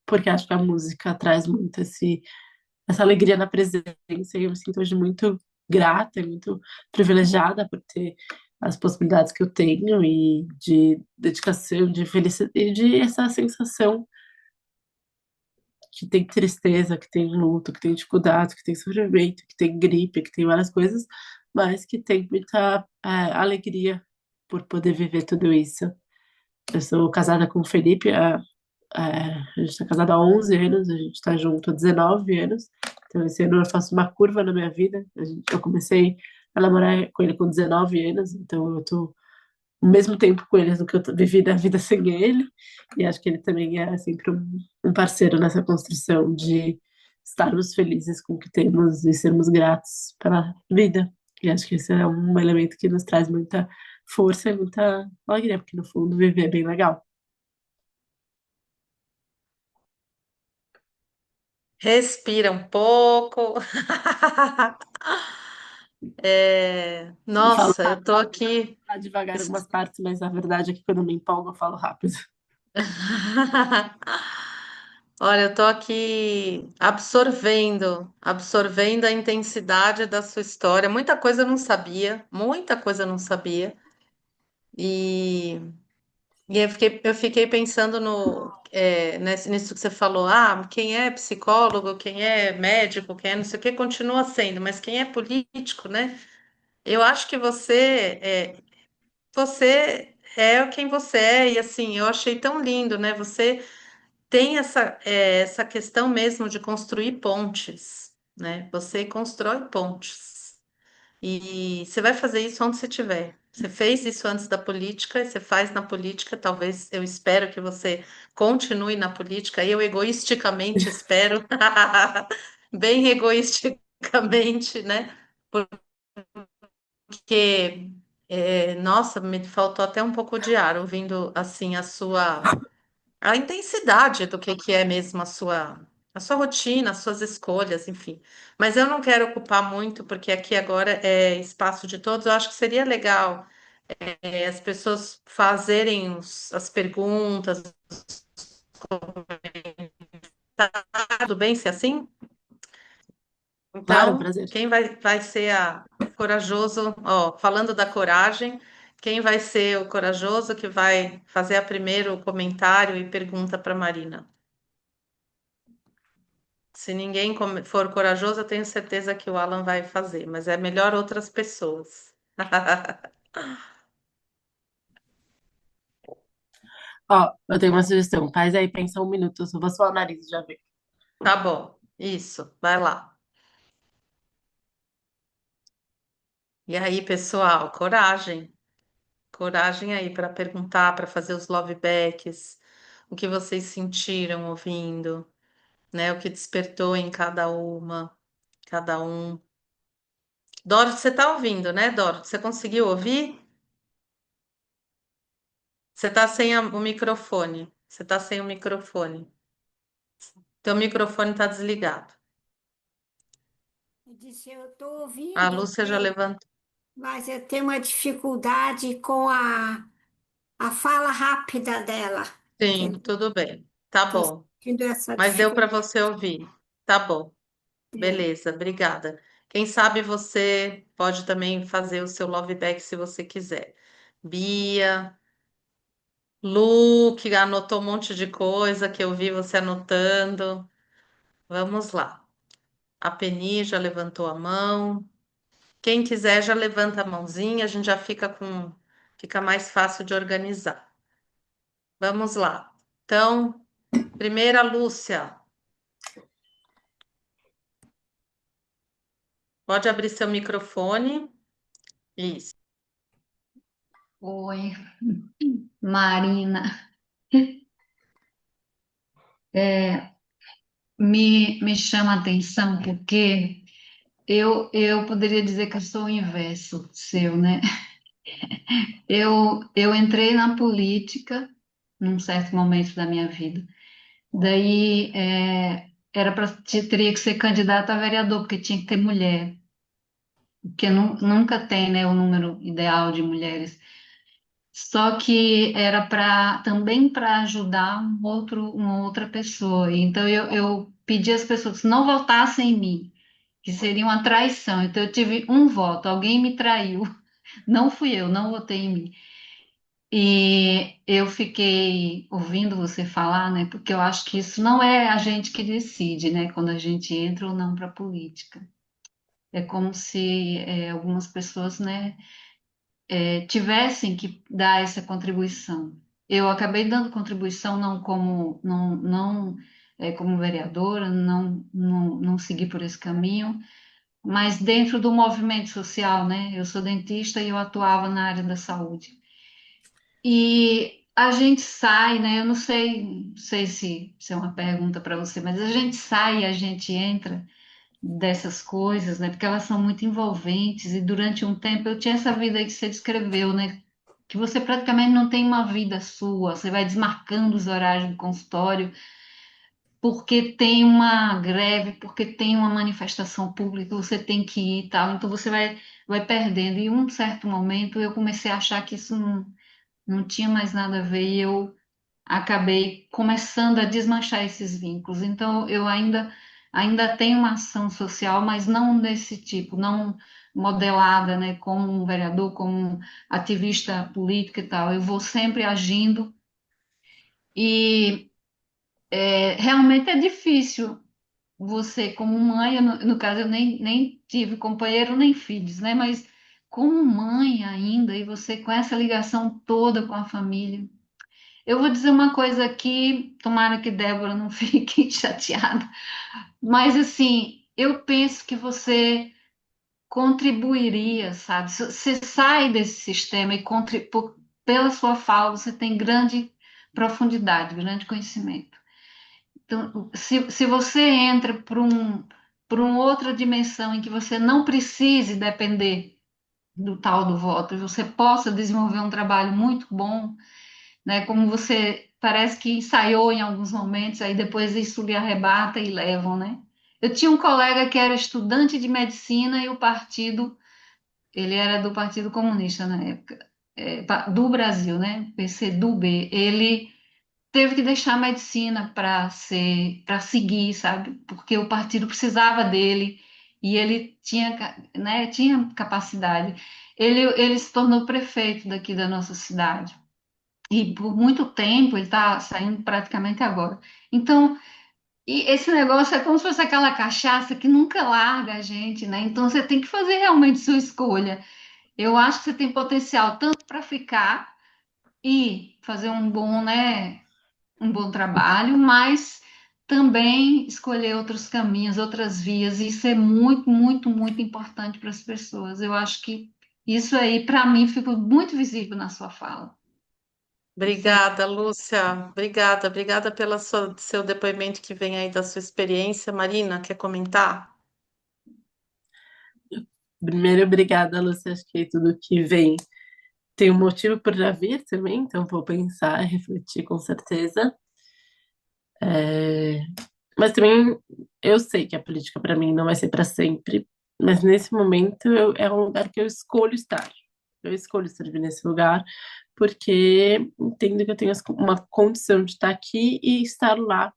porque acho que a música traz muito essa alegria na presença, e eu me sinto hoje muito grata e muito privilegiada por ter as possibilidades que eu tenho e de dedicação, de felicidade, e de essa sensação que tem tristeza, que tem luto, que tem dificuldade, que tem sofrimento, que tem gripe, que tem várias coisas, mas que tem muita alegria por poder viver tudo isso. Eu sou casada com o Felipe, a gente está casado há 11 anos, a gente está junto há 19 anos, então esse ano eu faço uma curva na minha vida. Eu comecei a namorar com ele com 19 anos, então eu tô o mesmo tempo com eles do que eu vivi da vida sem ele. E acho que ele também é sempre um parceiro nessa construção de estarmos felizes com o que temos e sermos gratos pela vida. E acho que esse é um elemento que nos traz muita força e muita alegria, porque no fundo viver é bem legal. Respira um pouco. Eu falo Nossa, eu tô rápido, aqui. falar devagar em algumas partes, mas a verdade é que quando eu me empolgo, eu falo rápido. Olha, eu tô aqui absorvendo a intensidade da sua história. Muita coisa eu não sabia, muita coisa eu não sabia. E, e eu fiquei pensando nisso que você falou. Ah, quem é psicólogo, quem é médico, quem é não sei o que, continua sendo, mas quem é político, né? Eu acho que você é quem você é, e assim, eu achei tão lindo, né? Você tem essa questão mesmo de construir pontes, né? Você constrói pontes. E você vai fazer isso onde você estiver. Você fez isso antes da política, e você faz na política. Talvez eu espero que você continue na política. Eu egoisticamente espero, bem egoisticamente, né? Porque, nossa, me faltou até um pouco de ar ouvindo assim a intensidade do que é mesmo a sua rotina, as suas escolhas, enfim. Mas eu não quero ocupar muito, porque aqui agora é espaço de todos. Eu acho que seria legal, as pessoas fazerem as perguntas. Tudo bem se é assim? Claro, é um Então, prazer. quem vai ser a corajoso, ó, falando da coragem, quem vai ser o corajoso que vai fazer a primeiro comentário e pergunta para Marina? Se ninguém for corajoso, eu tenho certeza que o Alan vai fazer, mas é melhor outras pessoas. Ó, eu tenho uma sugestão. Faz aí, pensa um minuto, eu só vou suar o nariz, já vem. Tá bom, isso, vai lá. E aí, pessoal, coragem, coragem aí para perguntar, para fazer os love backs, o que vocês sentiram ouvindo, né? O que despertou em cada um. Dorothy, você tá ouvindo, né, Dorothy? Você conseguiu ouvir? Você tá sem o microfone. Você tá sem o microfone. Teu microfone tá desligado. Eu disse, eu estou A ouvindo, Lúcia já levantou. mas eu tenho uma dificuldade com a fala rápida dela, Sim, entendeu? tudo bem. Tá Estou bom. sentindo essa Mas deu para dificuldade. você ouvir. Tá bom. É. Beleza, obrigada. Quem sabe você pode também fazer o seu love back se você quiser. Bia, Lu, que anotou um monte de coisa que eu vi você anotando. Vamos lá. A Penny já levantou a mão. Quem quiser já levanta a mãozinha, a gente já fica mais fácil de organizar. Vamos lá. Então, primeira, Lúcia, pode abrir seu microfone. Isso. Oi, Marina. Me chama a atenção porque eu poderia dizer que eu sou o inverso seu, né? Eu entrei na política num certo momento da minha vida. Daí era para teria que ser candidata a vereador, porque tinha que ter mulher, porque nunca tem, né, o número ideal de mulheres. Só que era para também para ajudar uma outra pessoa. Então eu pedi às pessoas que não votassem em mim, que seria uma traição. Então eu tive um voto, alguém me traiu. Não fui eu, não votei em mim. E eu fiquei ouvindo você falar, né? Porque eu acho que isso não é a gente que decide, né? Quando a gente entra ou não para a política. É como se algumas pessoas, né, tivessem que dar essa contribuição. Eu acabei dando contribuição não como vereadora, não segui por esse caminho, mas dentro do movimento social, né? Eu sou dentista e eu atuava na área da saúde. E a gente sai, né? Eu não sei se é uma pergunta para você, mas a gente sai e a gente entra dessas coisas, né? Porque elas são muito envolventes e durante um tempo eu tinha essa vida aí que você descreveu, né? Que você praticamente não tem uma vida sua, você vai desmarcando os horários do consultório porque tem uma greve, porque tem uma manifestação pública, você tem que ir e tal, então você vai perdendo. E em um certo momento eu comecei a achar que isso não tinha mais nada a ver e eu acabei começando a desmanchar esses vínculos. Então, eu ainda tenho uma ação social, mas não desse tipo, não modelada, né, como um vereador, como um ativista político e tal. Eu vou sempre agindo e realmente é difícil você, como mãe, no caso eu nem tive companheiro nem filhos, né, mas como mãe ainda, e você com essa ligação toda com a família. Eu vou dizer uma coisa aqui, tomara que Débora não fique chateada, mas assim, eu penso que você contribuiria, sabe? Se você sai desse sistema e pela sua fala, você tem grande profundidade, grande conhecimento. Então, se você entra para uma outra dimensão em que você não precise depender do tal do voto, e você possa desenvolver um trabalho muito bom, né? Como você parece que ensaiou em alguns momentos, aí depois isso lhe arrebata e levam, né? Eu tinha um colega que era estudante de medicina e o partido, ele era do Partido Comunista na época, do Brasil, né? PCdoB. Ele teve que deixar a medicina para seguir, sabe? Porque o partido precisava dele e ele tinha, né, tinha capacidade. Ele se tornou prefeito daqui da nossa cidade. E por muito tempo ele está saindo praticamente agora. Então, e esse negócio é como se fosse aquela cachaça que nunca larga a gente, né? Então você tem que fazer realmente sua escolha. Eu acho que você tem potencial tanto para ficar e fazer um bom, né, um bom trabalho, mas também escolher outros caminhos, outras vias. E isso é muito, muito, muito importante para as pessoas. Eu acho que isso aí, para mim, ficou muito visível na sua fala. Você Obrigada, Lúcia. Obrigada, obrigada pelo seu depoimento que vem aí da sua experiência. Marina, quer comentar? Primeiro, obrigada, Lúcia. Acho que tudo que vem tem um motivo para vir também, então vou pensar, refletir com certeza. É, Mas também eu sei que a política para mim não vai ser para sempre, mas nesse momento é um lugar que eu escolho estar. Eu escolho servir nesse lugar porque entendo que eu tenho uma condição de estar aqui e estar lá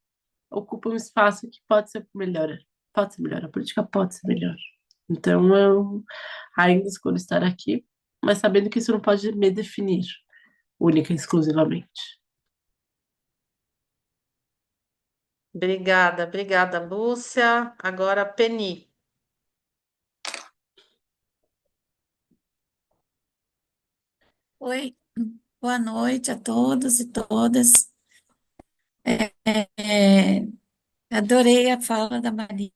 ocupa um espaço que pode ser melhor, a política pode ser melhor. Então eu ainda escolho estar aqui, mas sabendo que isso não pode me definir única e exclusivamente. Obrigada, obrigada, Lúcia. Agora, Penny. Oi, boa noite a todos e todas. É, adorei a fala da Maria,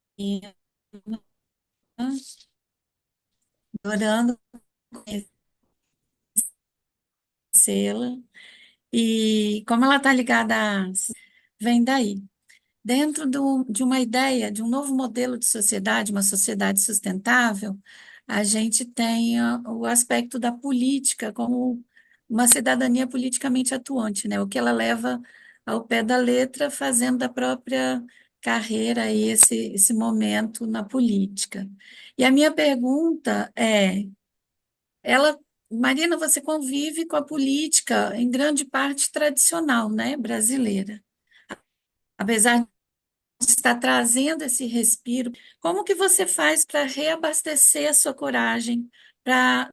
adorando conhecê-la. E como ela está ligada, vem daí. Dentro de uma ideia, de um novo modelo de sociedade, uma sociedade sustentável, a gente tem o aspecto da política como uma cidadania politicamente atuante, né? O que ela leva ao pé da letra, fazendo da própria carreira aí esse momento na política. E a minha pergunta é, ela, Marina, você convive com a política em grande parte tradicional, né, brasileira. Apesar está trazendo esse respiro. Como que você faz para reabastecer a sua coragem, para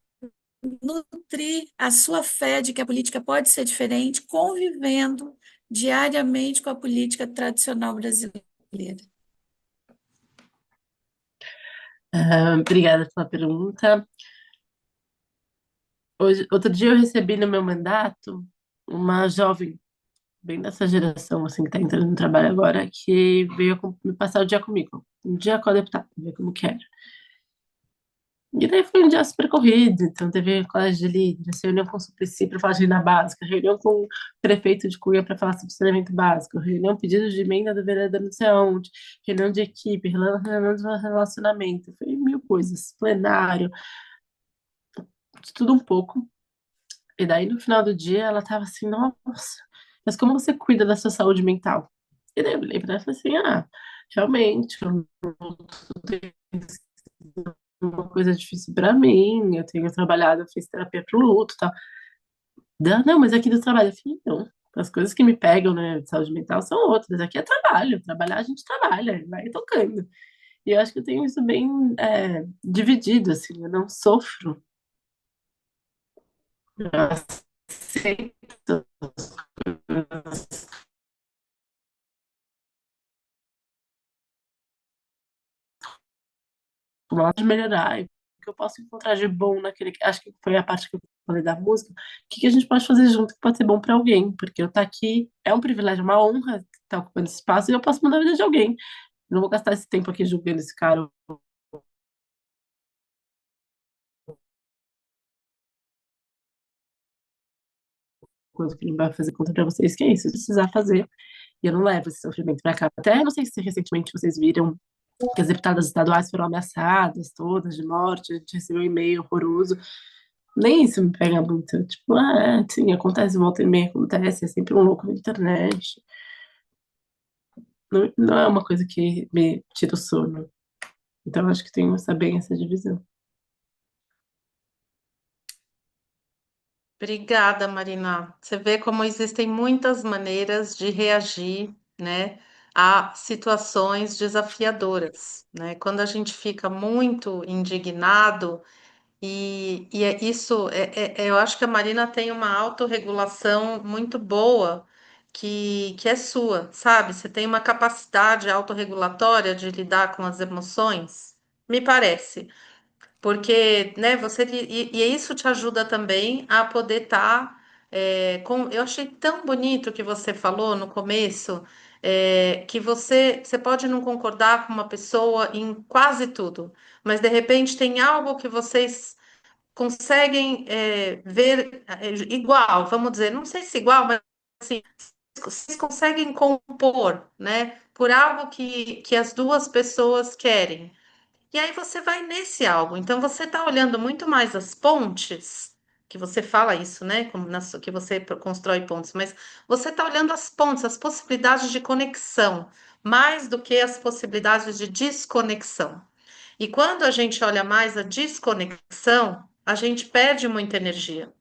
nutrir a sua fé de que a política pode ser diferente, convivendo diariamente com a política tradicional brasileira? Obrigada pela pergunta. Outro dia eu recebi no meu mandato uma jovem, bem dessa geração, assim, que está entrando no trabalho agora, que veio me passar o dia comigo, um dia com a deputada, ver como que era. E daí foi um dia super corrido, então teve colégio de líderes, reunião com o Suplicy para falar de renda básica, reunião com o prefeito de Cunha para falar sobre saneamento básico, reunião pedido de emenda do vereador não sei onde, reunião de equipe, reunião de relacionamento, foi mil coisas, plenário, de tudo um pouco. E daí no final do dia ela tava assim, nossa, mas como você cuida da sua saúde mental? E daí eu olhei pra ela e falei assim, realmente, eu uma coisa difícil pra mim, eu tenho trabalhado, eu fiz terapia pro luto e tal. Não, mas aqui do trabalho, eu falei, não, as coisas que me pegam, né, de saúde mental são outras, aqui é trabalho, trabalhar a gente trabalha, vai tocando. E eu acho que eu tenho isso bem dividido, assim, eu não sofro, eu aceito como ela pode melhorar, e o que eu posso encontrar de bom naquele. Acho que foi a parte que eu falei da música. O que que a gente pode fazer junto que pode ser bom para alguém? Porque eu estar aqui é um privilégio, uma honra estar ocupando esse espaço e eu posso mudar a vida de alguém. Eu não vou gastar esse tempo aqui julgando esse cara, coisa que ele vai fazer contra pra vocês, que é isso, se precisar fazer. E eu não levo esse sofrimento pra cá. Até não sei se recentemente vocês viram que as deputadas estaduais foram ameaçadas, todas de morte, a gente recebeu um e-mail horroroso. Nem isso me pega muito. Tipo, sim, acontece, volta e meia acontece, é sempre um louco na internet. Não, não é uma coisa que me tira o sono. Então, eu acho que tem essa bem essa divisão. Obrigada, Marina. Você vê como existem muitas maneiras de reagir, né, a situações desafiadoras, né? Quando a gente fica muito indignado e é isso, eu acho que a Marina tem uma autorregulação muito boa que é sua, sabe? Você tem uma capacidade autorregulatória de lidar com as emoções, me parece. Porque, né, e isso te ajuda também a poder estar com. Eu achei tão bonito que você falou no começo, que você pode não concordar com uma pessoa em quase tudo, mas de repente tem algo que vocês conseguem ver igual, vamos dizer, não sei se igual, mas assim, vocês conseguem compor, né, por algo que as duas pessoas querem. E aí você vai nesse algo. Então você está olhando muito mais as pontes, que você fala isso, né? Que você constrói pontes, mas você está olhando as pontes, as possibilidades de conexão, mais do que as possibilidades de desconexão. E quando a gente olha mais a desconexão, a gente perde muita energia.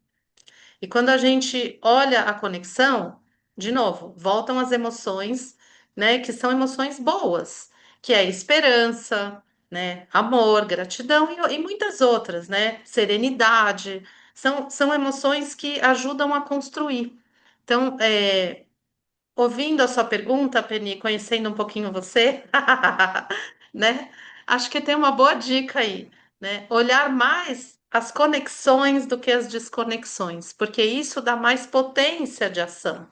E quando a gente olha a conexão, de novo, voltam as emoções, né, que são emoções boas, que é esperança, né, amor, gratidão e muitas outras, né, serenidade, são emoções que ajudam a construir. Então, ouvindo a sua pergunta, Penny, conhecendo um pouquinho você, né? Acho que tem uma boa dica aí, né? Olhar mais as conexões do que as desconexões, porque isso dá mais potência de ação,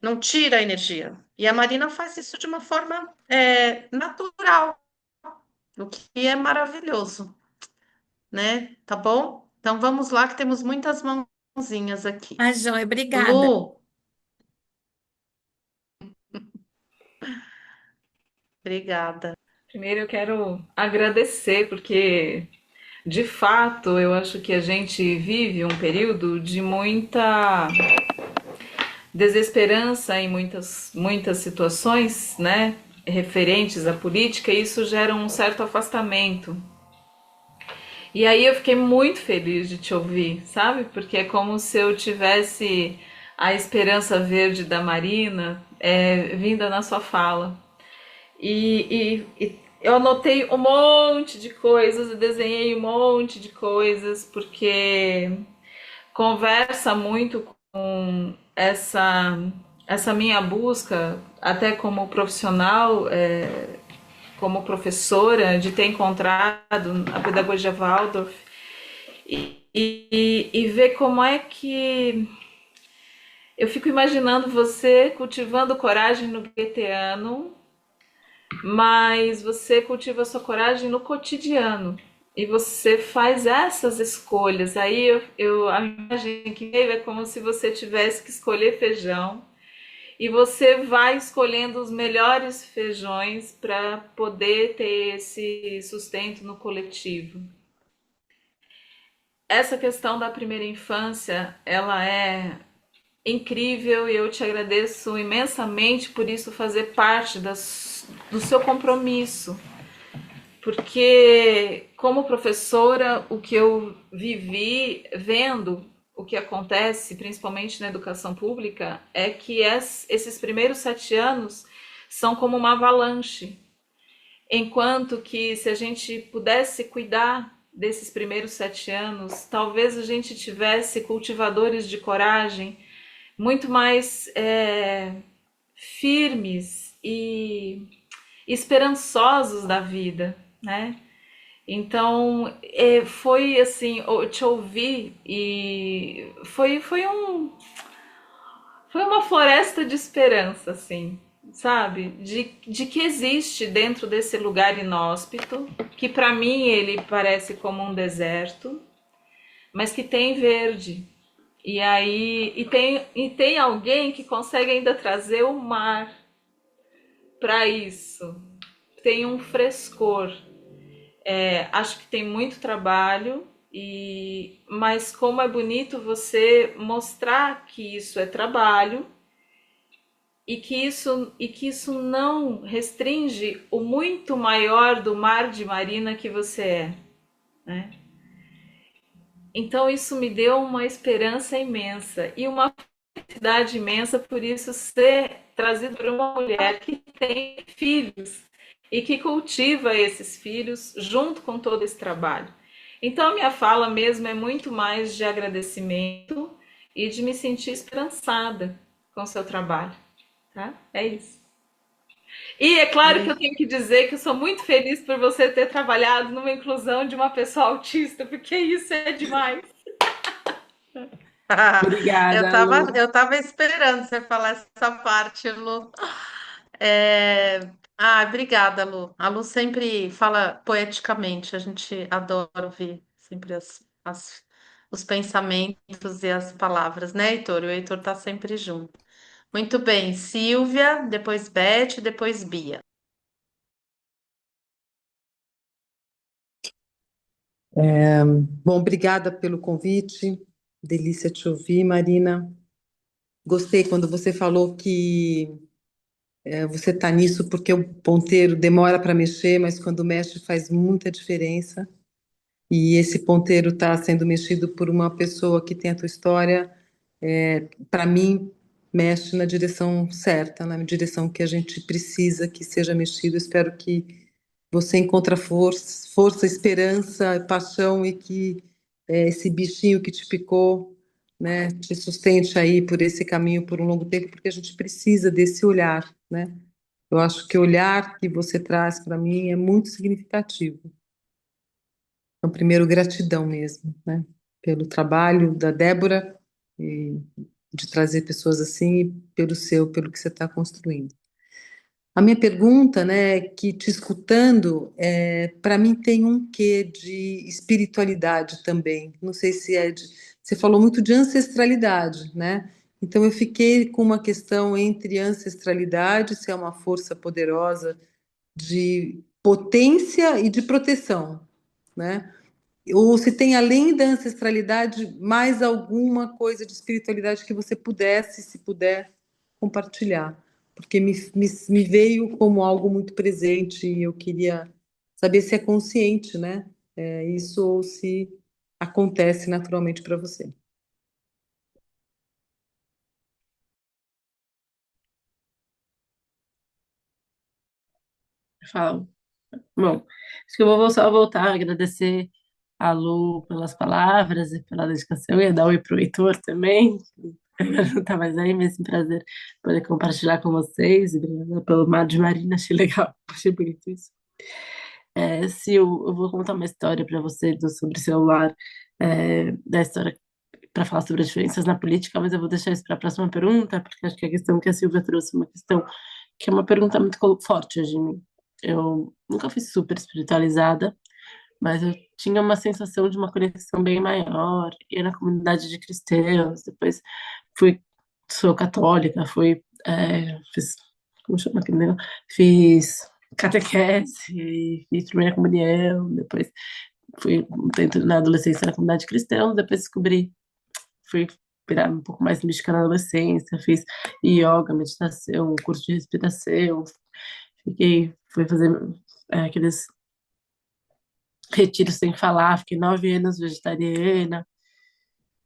não tira a energia. E a Marina faz isso de uma forma natural, o que é maravilhoso, né? Tá bom? Então vamos lá, que temos muitas mãozinhas aqui. A joia, obrigada. Lu, obrigada. Primeiro eu quero agradecer, porque de fato eu acho que a gente vive um período de muita desesperança em muitas situações, né, referentes à política, e isso gera um certo afastamento. E aí eu fiquei muito feliz de te ouvir, sabe? Porque é como se eu tivesse a esperança verde da Marina vinda na sua fala. E eu anotei um monte de coisas, eu desenhei um monte de coisas, porque conversa muito com essa minha busca, até como profissional, como professora, de ter encontrado a pedagogia Waldorf e ver como é que eu fico imaginando você cultivando coragem no goetheano, mas você cultiva a sua coragem no cotidiano, e você faz essas escolhas. Aí a imagem que veio é como se você tivesse que escolher feijão e você vai escolhendo os melhores feijões para poder ter esse sustento no coletivo. Essa questão da primeira infância, ela é incrível e eu te agradeço imensamente por isso fazer parte do seu compromisso. Porque, como professora, o que eu vivi vendo o que acontece, principalmente na educação pública, é que esses primeiros 7 anos são como uma avalanche. Enquanto que, se a gente pudesse cuidar desses primeiros 7 anos, talvez a gente tivesse cultivadores de coragem muito mais firmes e esperançosos da vida, né? Então, foi assim, eu te ouvi e foi uma floresta de esperança, assim, sabe? De que existe dentro desse lugar inóspito, que para mim ele parece como um deserto, mas que tem verde. E aí, tem alguém que consegue ainda trazer o mar para isso. Tem um frescor. Acho que tem muito trabalho, mas como é bonito você mostrar que isso é trabalho e que isso não restringe o muito maior do mar de Marina que você é, né? Então isso me deu uma esperança imensa e uma felicidade imensa por isso ser trazido por uma mulher que tem filhos e que cultiva esses filhos junto com todo esse trabalho. Então, a minha fala mesmo é muito mais de agradecimento e de me sentir esperançada com o seu trabalho, tá? É isso. E é claro que eu tenho que dizer que eu sou muito feliz por você ter trabalhado numa inclusão de uma pessoa autista, porque isso é demais. Obrigada, Lu. Eu tava esperando você falar essa parte, Lu. É, obrigada, Lu. A Lu sempre fala poeticamente, a gente adora ouvir sempre os pensamentos e as palavras, né, Heitor? O Heitor tá sempre junto. Muito bem, Silvia, depois Beth, depois Bia. Bom, obrigada pelo convite. Delícia te ouvir, Marina. Gostei quando você falou que você está nisso porque o ponteiro demora para mexer, mas quando mexe faz muita diferença. E esse ponteiro está sendo mexido por uma pessoa que tem a tua história. Para mim, mexe na direção certa, na direção que a gente precisa que seja mexido. Espero que você encontre força, esperança, paixão e que esse bichinho que te picou, né, te sustente aí por esse caminho por um longo tempo, porque a gente precisa desse olhar, né? Eu acho que o olhar que você traz para mim é muito significativo. Então, primeiro, gratidão mesmo, né, pelo trabalho da Débora e de trazer pessoas assim e pelo que você está construindo. A minha pergunta, né, que te escutando, para mim tem um quê de espiritualidade também. Não sei se você falou muito de ancestralidade, né? Então eu fiquei com uma questão entre ancestralidade, se é uma força poderosa de potência e de proteção, né? Ou se tem além da ancestralidade mais alguma coisa de espiritualidade que você pudesse, se puder, compartilhar. Porque me veio como algo muito presente e eu queria saber se é consciente, né? Isso ou se acontece naturalmente para você. Falo. Bom, acho que eu vou só voltar a agradecer a Lu pelas palavras e pela dedicação. Eu ia dar um oi pro Heitor também. Não tá mais aí, mas é um prazer poder compartilhar com vocês. Obrigada pelo Mar de Marina, achei legal, achei bonito isso. Se eu vou contar uma história para você sobre celular, da história para falar sobre as diferenças na política, mas eu vou deixar isso para a próxima pergunta, porque acho que a questão que a Silvia trouxe é uma questão que é uma pergunta muito forte hoje em mim. Eu nunca fui super espiritualizada, mas eu tinha uma sensação de uma conexão bem maior. Ia na comunidade de cristãos, depois fui, sou católica, fiz, como chama aquele negócio? Fiz catequese, fiz primeira comunhão, depois fui dentro, na adolescência na comunidade de cristãos, depois fui virar um pouco mais mística na adolescência, fiz yoga, meditação, curso de respiração, fui fazer aqueles retiros sem falar, fiquei 9 anos vegetariana,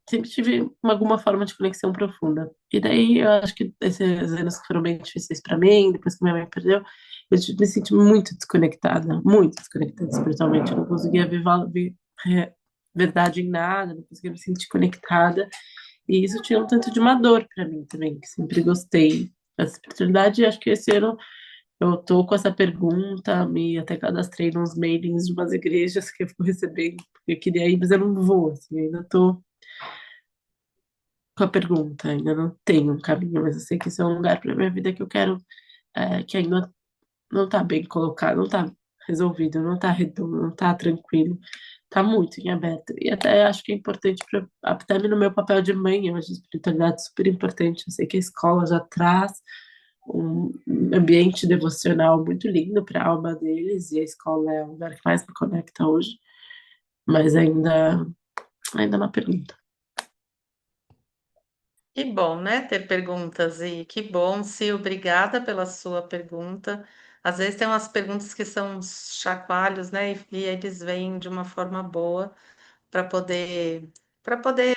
sempre tive alguma forma de conexão profunda. E daí eu acho que esses anos que foram bem difíceis para mim, depois que minha mãe perdeu, me senti muito desconectada espiritualmente. Eu não conseguia ver verdade em nada, não conseguia me sentir conectada. E isso tinha um tanto de uma dor para mim também, que sempre gostei da espiritualidade. E acho que esse ano eu tô com essa pergunta, me até cadastrei nos mailings de umas igrejas que eu fui recebendo, porque eu queria ir, mas eu não vou, assim, ainda tô com a pergunta, ainda não tenho um caminho, mas eu sei que isso é um lugar para minha vida que eu quero, que ainda não tá bem colocado, não tá resolvido, não tá redondo, não tá tranquilo, tá muito em aberto. E até acho que é importante, até no meu papel de mãe, eu acho a espiritualidade super importante. Eu sei que a escola já traz um ambiente devocional muito lindo para a alma deles, e a escola é o lugar que mais me conecta hoje, mas ainda é uma pergunta. Que bom, né, ter perguntas e que bom, Sil, obrigada pela sua pergunta. Às vezes tem umas perguntas que são uns chacoalhos, né, e eles vêm de uma forma boa para poder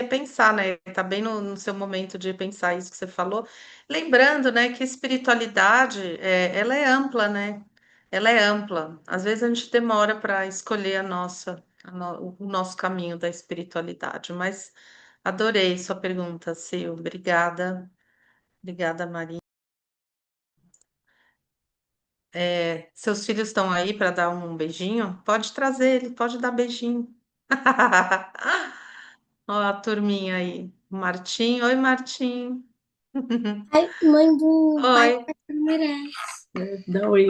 pensar, né? Tá bem no seu momento de pensar isso que você falou. Lembrando, né, que espiritualidade, ela é ampla, né? Ela é ampla. Às vezes a gente demora para escolher o nosso caminho da espiritualidade, mas adorei sua pergunta, Sil. Obrigada. Obrigada, Maria. Seus filhos estão aí para dar um beijinho? Pode trazer ele, pode dar beijinho. Ó, a turminha aí. Martim, oi, Martim. Ai, mãe do pai Oi. merece. Dá oi, Oi,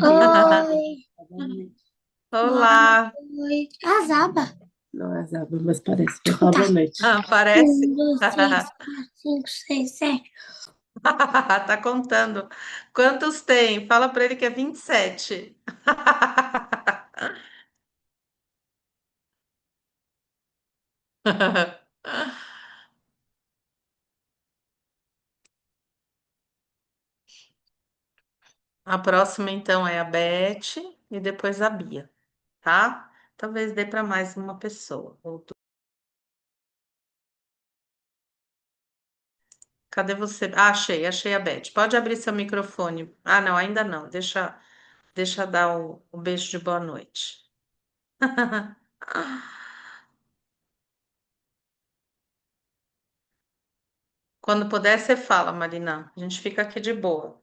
boa Olá. noite. Azaba. não é Zaba, mas parece que é boa noite. Ah, parece. 1, 2, 3, 4, 5, 6, 7. Tá contando. Quantos tem? Fala para ele que é 27. A próxima, então, é a Beth e depois a Bia, tá? Talvez dê para mais uma pessoa. Cadê você? Ah, achei a Beth. Pode abrir seu microfone. Ah, não, ainda não. Deixa dar o beijo de boa noite. Quando puder, você fala, Marina. A gente fica aqui de boa.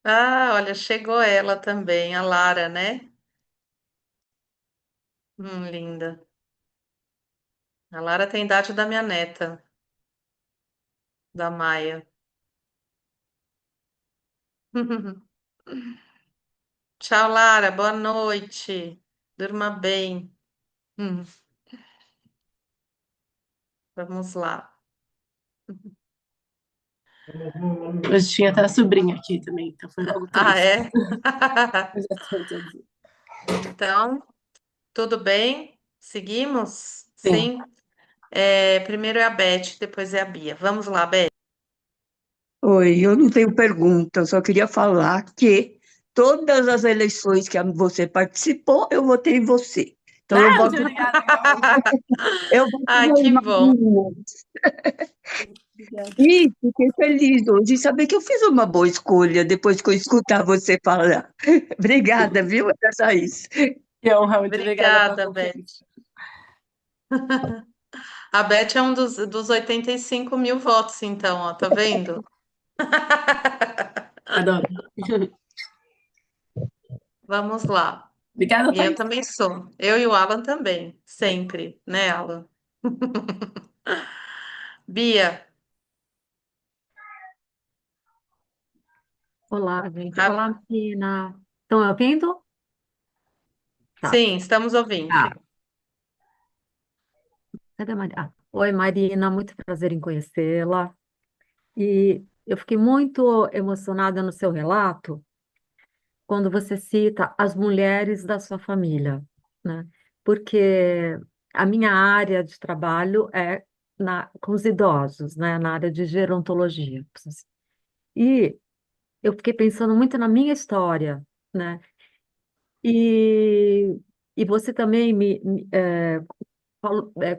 Ah, olha, chegou ela também, a Lara, né? Linda. A Lara tem idade da minha neta, da Maia. Tchau, Lara. Boa noite. Durma bem. Hum, Vamos lá. Hoje tinha até a sobrinha aqui também, então foi logo Ah, 3. é? Eu já tô todos. Então, tudo bem? Seguimos? Sim. Sim. Primeiro é a Beth, depois é a Bia. Vamos lá, Beth. Oi, eu não tenho pergunta, eu só queria falar que todas as eleições que você participou, eu votei em você. Então Muito obrigada, igualmente. eu voto Ai, na que bom. Marina. Obrigada. E fiquei feliz hoje de saber que eu fiz uma boa escolha depois que eu escutar você falar. Obrigada, viu? Era só isso. Que honra, muito obrigada pela Obrigada, Beth. confiança. A Beth é um dos 85 mil votos, então, ó, tá vendo? Adoro. Vamos lá. Obrigada, E eu Thaís. também sou. Eu e o Alan também, sempre, né, Alan? Bia, Olá, gente. Ra- Olá, Marina. Estão me ouvindo? Tá. Sim, estamos ouvindo. Ah, cadê a Marina? Oi, Marina, muito prazer em conhecê-la. E eu fiquei muito emocionada no seu relato quando você cita as mulheres da sua família, né? Porque a minha área de trabalho é com os idosos, né? Na área de gerontologia. E eu fiquei pensando muito na minha história, né? E, e você também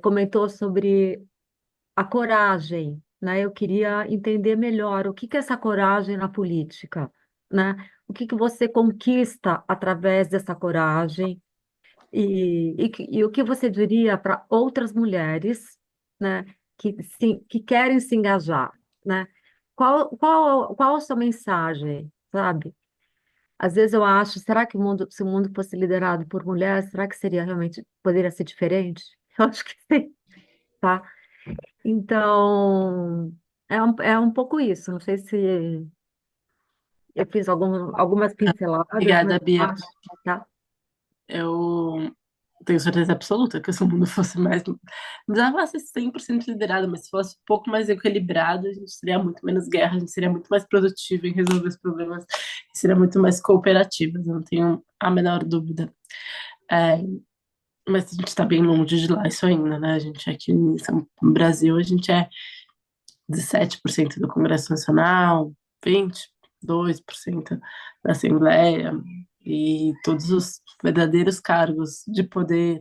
comentou sobre a coragem, né? Eu queria entender melhor o que que é essa coragem na política, né? O que que você conquista através dessa coragem e o que você diria para outras mulheres, né? Que querem se engajar, né? Qual a sua mensagem, sabe? Às vezes eu acho, será que se o mundo fosse liderado por mulheres, será que seria realmente, poderia ser diferente? Eu acho que sim, tá? Então, é um pouco isso. Não sei se eu fiz algumas pinceladas, mas Obrigada, Bia. tá? Eu tenho certeza absoluta que se o mundo fosse mais. Não precisava ser 100% liderado, mas se fosse um pouco mais equilibrado, a gente teria muito menos guerra, a gente seria muito mais produtivo em resolver os problemas, seria muito mais cooperativo, eu não tenho a menor dúvida. É, mas a gente está bem longe de lá, isso ainda, né? A gente aqui no Brasil, a gente é 17% do Congresso Nacional, 22% da Assembleia, e todos os verdadeiros cargos de poder,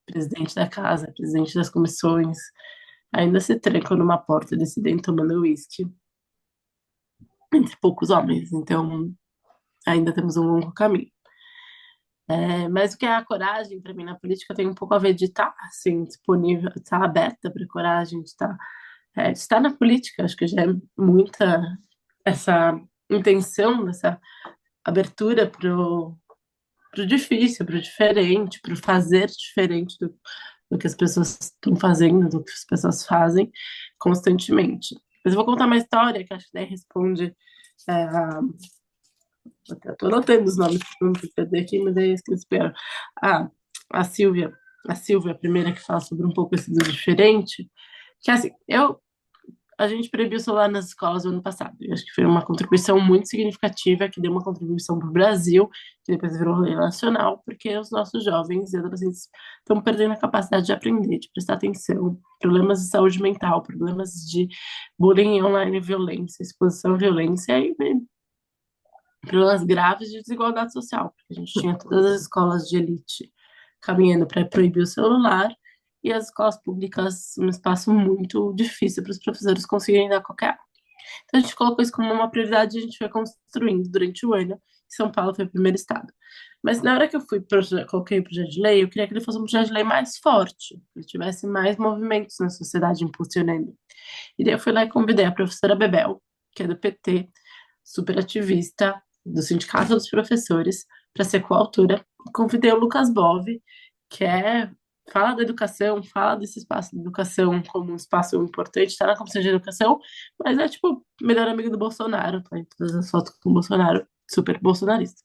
presidente da casa, presidente das comissões, ainda se trancam numa porta decidem tomando uísque entre poucos homens. Então, ainda temos um longo caminho. Mas o que é a coragem para mim na política tem um pouco a ver de estar assim, disponível, estar aberta para coragem, de estar na política. Acho que já é muita essa intenção, dessa abertura pro difícil, pro diferente, pro fazer diferente do que as pessoas estão fazendo, do que as pessoas fazem constantemente. Mas eu vou contar uma história que acho que daí responde. É, eu tô anotando os nomes para não me perder aqui, mas é isso que eu espero. Ah, a Silvia, a Silvia, a primeira que fala sobre um pouco esse do diferente, que assim, a gente proibiu o celular nas escolas no ano passado. Eu acho que foi uma contribuição muito significativa, que deu uma contribuição para o Brasil, que depois virou lei nacional, porque os nossos jovens e adolescentes estão perdendo a capacidade de aprender, de prestar atenção, problemas de saúde mental, problemas de bullying online, violência, exposição à violência e problemas graves de desigualdade social, porque a gente tinha todas as escolas de elite caminhando para proibir o celular e as escolas públicas um espaço muito difícil para os professores conseguirem dar qualquer aula. Então a gente colocou isso como uma prioridade e a gente foi construindo durante o ano. São Paulo foi o primeiro estado. Mas na hora que eu coloquei o projeto de lei, eu queria que ele fosse um projeto de lei mais forte, que ele tivesse mais movimentos na sociedade impulsionando. E daí eu fui lá e convidei a professora Bebel, que é do PT, super ativista, do Sindicato dos Professores, para ser coautora. Convidei o Lucas Bove, que fala da educação, fala desse espaço de educação como um espaço importante, está na Comissão de Educação, mas é tipo melhor amigo do Bolsonaro, tá em todas as fotos com o Bolsonaro, super bolsonarista.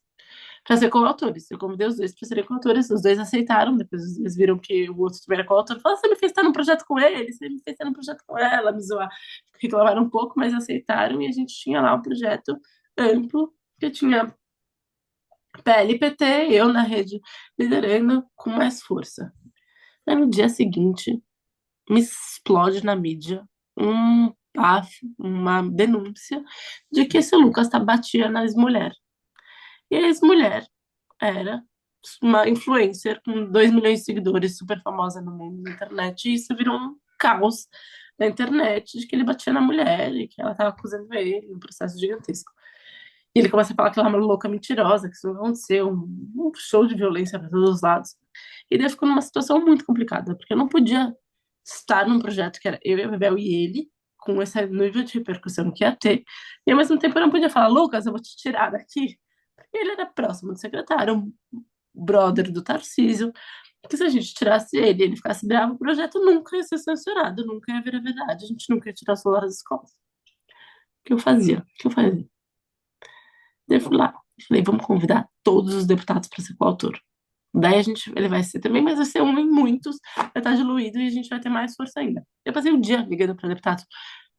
Para ser coautores. Eu convidei os dois para serem coautores, os dois aceitaram, depois eles viram que o outro também era coautor, falaram, você me fez estar num projeto com ele, você me fez estar num projeto com ela, me zoar. Reclamaram um pouco, mas aceitaram, e a gente tinha lá um projeto amplo, que tinha PL, PT, eu na rede liderando com mais força. Aí no dia seguinte, me explode na mídia uma denúncia de que esse Lucas batia na ex-mulher. E a ex-mulher era uma influencer com 2 milhões de seguidores, super famosa no mundo da internet, e isso virou um caos na internet de que ele batia na mulher e que ela estava acusando ele, um processo gigantesco. E ele começa a falar que ela é uma louca mentirosa, que isso não aconteceu, um show de violência para todos os lados. E daí ficou numa situação muito complicada, porque eu não podia estar num projeto que era eu e a Bebel e ele, com esse nível de repercussão que ia ter, e ao mesmo tempo eu não podia falar, Lucas, eu vou te tirar daqui, porque ele era próximo do secretário, um brother do Tarcísio, que se a gente tirasse ele e ele ficasse bravo, o projeto nunca ia ser censurado, nunca ia virar verdade, a gente nunca ia tirar o celular das escolas. O que eu fazia? O que eu fazia? Daí eu fui lá, falei, vamos convidar todos os deputados para ser coautor. Daí ele vai ser também, mas vai ser um em muitos, vai estar diluído e a gente vai ter mais força ainda. Eu passei o dia ligando para deputados.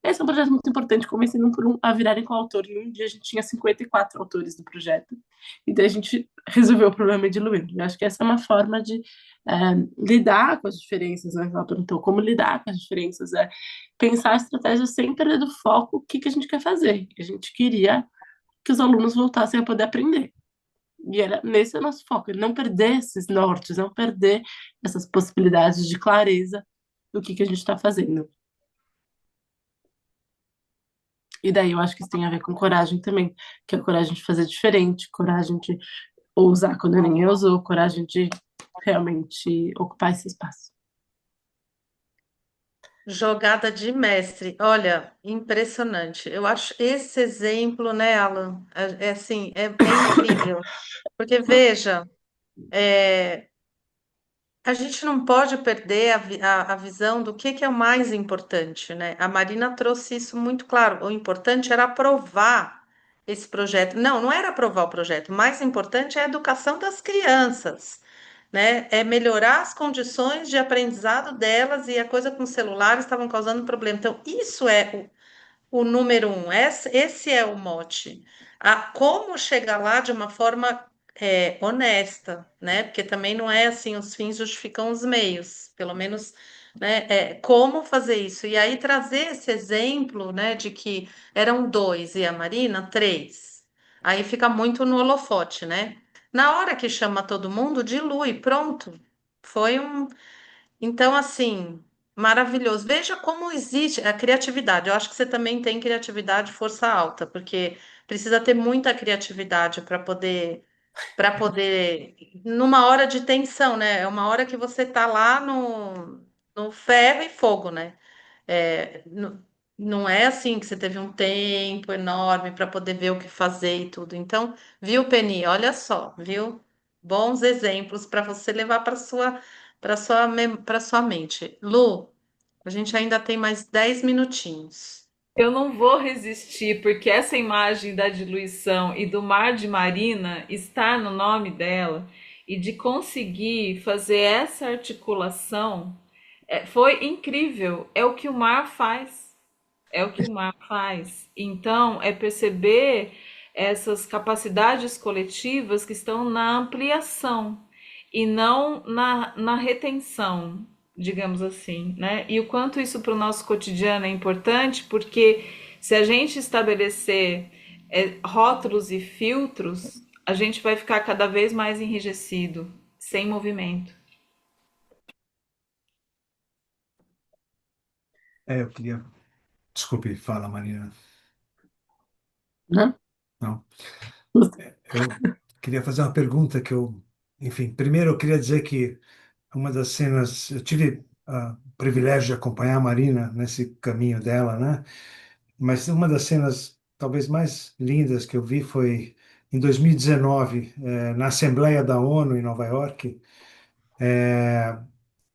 Esse é um projeto muito importante, convencendo um por um a virarem coautor. E um dia a gente tinha 54 autores do projeto. E daí a gente resolveu o problema e diluiu. Eu acho que essa é uma forma de é, lidar com as diferenças, né? Ela perguntou como lidar com as diferenças, pensar a estratégia sem perder do foco o que a gente quer fazer. A gente queria que os alunos voltassem a poder aprender. E era nesse o nosso foco, não perder esses nortes, não perder essas possibilidades de clareza do que a gente está fazendo. E daí eu acho que isso tem a ver com coragem também, que é a coragem de fazer diferente, coragem de ousar quando ninguém ousou, coragem de realmente ocupar esse espaço. Jogada de mestre. Olha, impressionante. Eu acho esse exemplo, né, Alan? É assim, é incrível. Porque veja, é, a gente não pode perder a visão do que é o mais importante, né? A Marina trouxe isso muito claro. O importante era aprovar esse projeto. Não, não era aprovar o projeto. O mais importante é a educação das crianças, né? É melhorar as condições de aprendizado delas e a coisa com os celulares estavam causando problema. Então, isso é o número um. Esse é o mote. Como chegar lá de uma forma honesta, né? Porque também não é assim, os fins justificam os meios, pelo menos, né? Como fazer isso? E aí trazer esse exemplo, né, de que eram dois e a Marina, três. Aí fica muito no holofote, né? Na hora que chama todo mundo, dilui, pronto. Foi um. Então, assim, maravilhoso. Veja como existe a criatividade. Eu acho que você também tem criatividade, força alta, porque precisa ter muita criatividade para poder, numa hora de tensão, né? É uma hora que você tá lá no ferro e fogo, né? Não é assim que você teve um tempo enorme para poder ver o que fazer e tudo. Então, viu, Penny? Olha só, viu? Bons exemplos para você levar para sua mente. Lu, a gente ainda tem mais 10 minutinhos. Eu não vou resistir, porque essa imagem da diluição e do mar de Marina está no nome dela, e de conseguir fazer essa articulação foi incrível. É o que o mar faz. É o que o mar faz. Então, é perceber essas capacidades coletivas que estão na ampliação e não na retenção, digamos assim, né? E o quanto isso para o nosso cotidiano é importante, porque se a gente estabelecer rótulos e filtros, a gente vai ficar cada vez mais enrijecido, sem movimento. Eu queria. Desculpe, fala, Marina. Né? Não. Eu queria fazer uma pergunta que eu. Enfim, primeiro eu queria dizer que uma das cenas. Eu tive o privilégio de acompanhar a Marina nesse caminho dela, né? Mas uma das cenas talvez mais lindas que eu vi foi em 2019, na Assembleia da ONU em Nova York.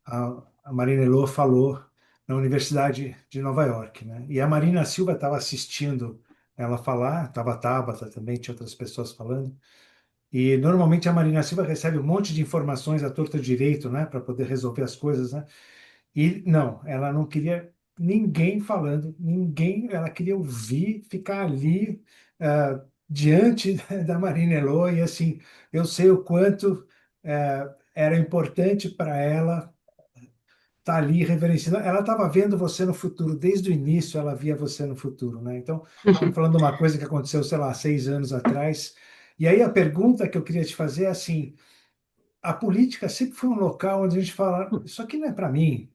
A Marina Elô falou na Universidade de Nova York, né? E a Marina Silva estava assistindo ela falar, estava a Tabata também, tinha outras pessoas falando. E normalmente a Marina Silva recebe um monte de informações à torta direito, né, para poder resolver as coisas, né? E não, ela não queria ninguém falando, ninguém, ela queria ouvir, ficar ali diante da Marina Elô e assim, eu sei o quanto era importante para ela tá ali reverenciando. Ela estava vendo você no futuro, desde o início ela via você no futuro, né? Então, estamos falando de uma coisa que aconteceu, sei lá, 6 anos atrás. E aí a pergunta que eu queria te fazer é assim: a política sempre foi um local onde a gente fala, isso aqui não é para mim,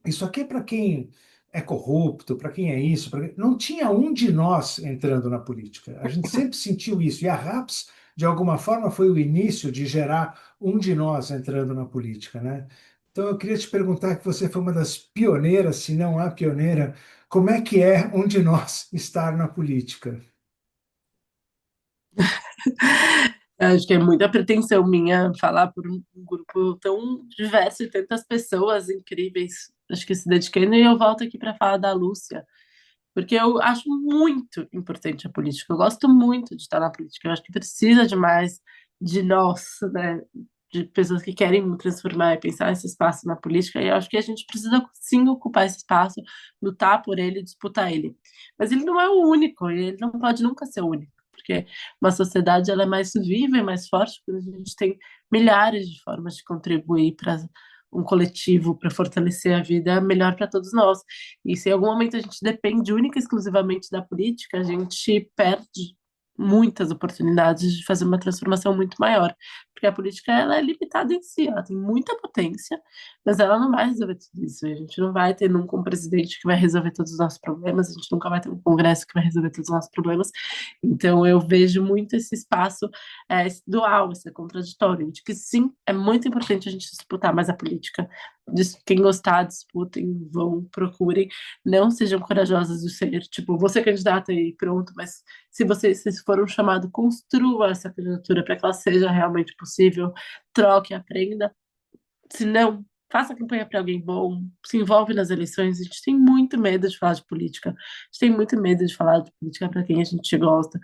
isso aqui é para quem é corrupto, para quem é isso. Não tinha um de nós entrando na política. A gente sempre sentiu isso. E a RAPS, de alguma forma, foi o início de gerar um de nós entrando na política, né? Então, eu queria te perguntar, que você foi uma das pioneiras, se não a pioneira, como é que é um de nós estar na política? Eu acho que é muita pretensão minha falar por um grupo tão diverso e tantas pessoas incríveis, acho que se dedicando, e eu volto aqui para falar da Lúcia, porque eu acho muito importante a política. Eu gosto muito de estar na política. Eu acho que precisa de mais de nós, né? De pessoas que querem transformar e pensar esse espaço na política. E eu acho que a gente precisa sim ocupar esse espaço, lutar por ele, disputar ele. Mas ele não é o único, e ele não pode nunca ser o único, porque uma sociedade ela é mais viva e mais forte quando a gente tem milhares de formas de contribuir para um coletivo, para fortalecer a vida melhor para todos nós. E se em algum momento a gente depende única e exclusivamente da política, a gente perde muitas oportunidades de fazer uma transformação muito maior, porque a política ela é limitada em si, ela tem muita potência, mas ela não vai resolver tudo isso. A gente não vai ter nunca um presidente que vai resolver todos os nossos problemas, a gente nunca vai ter um congresso que vai resolver todos os nossos problemas. Então eu vejo muito esse espaço esse dual, esse contraditório, de que sim, é muito importante a gente disputar mais a política. Quem gostar, disputem, vão, procurem, não sejam corajosos de ser, tipo, você candidata e pronto, mas se você se for um chamado, construa essa candidatura para que ela seja realmente possível, troque, aprenda. Se não, faça campanha para alguém bom, se envolve nas eleições. A gente tem muito medo de falar de política, a gente tem muito medo de falar de política para quem a gente gosta.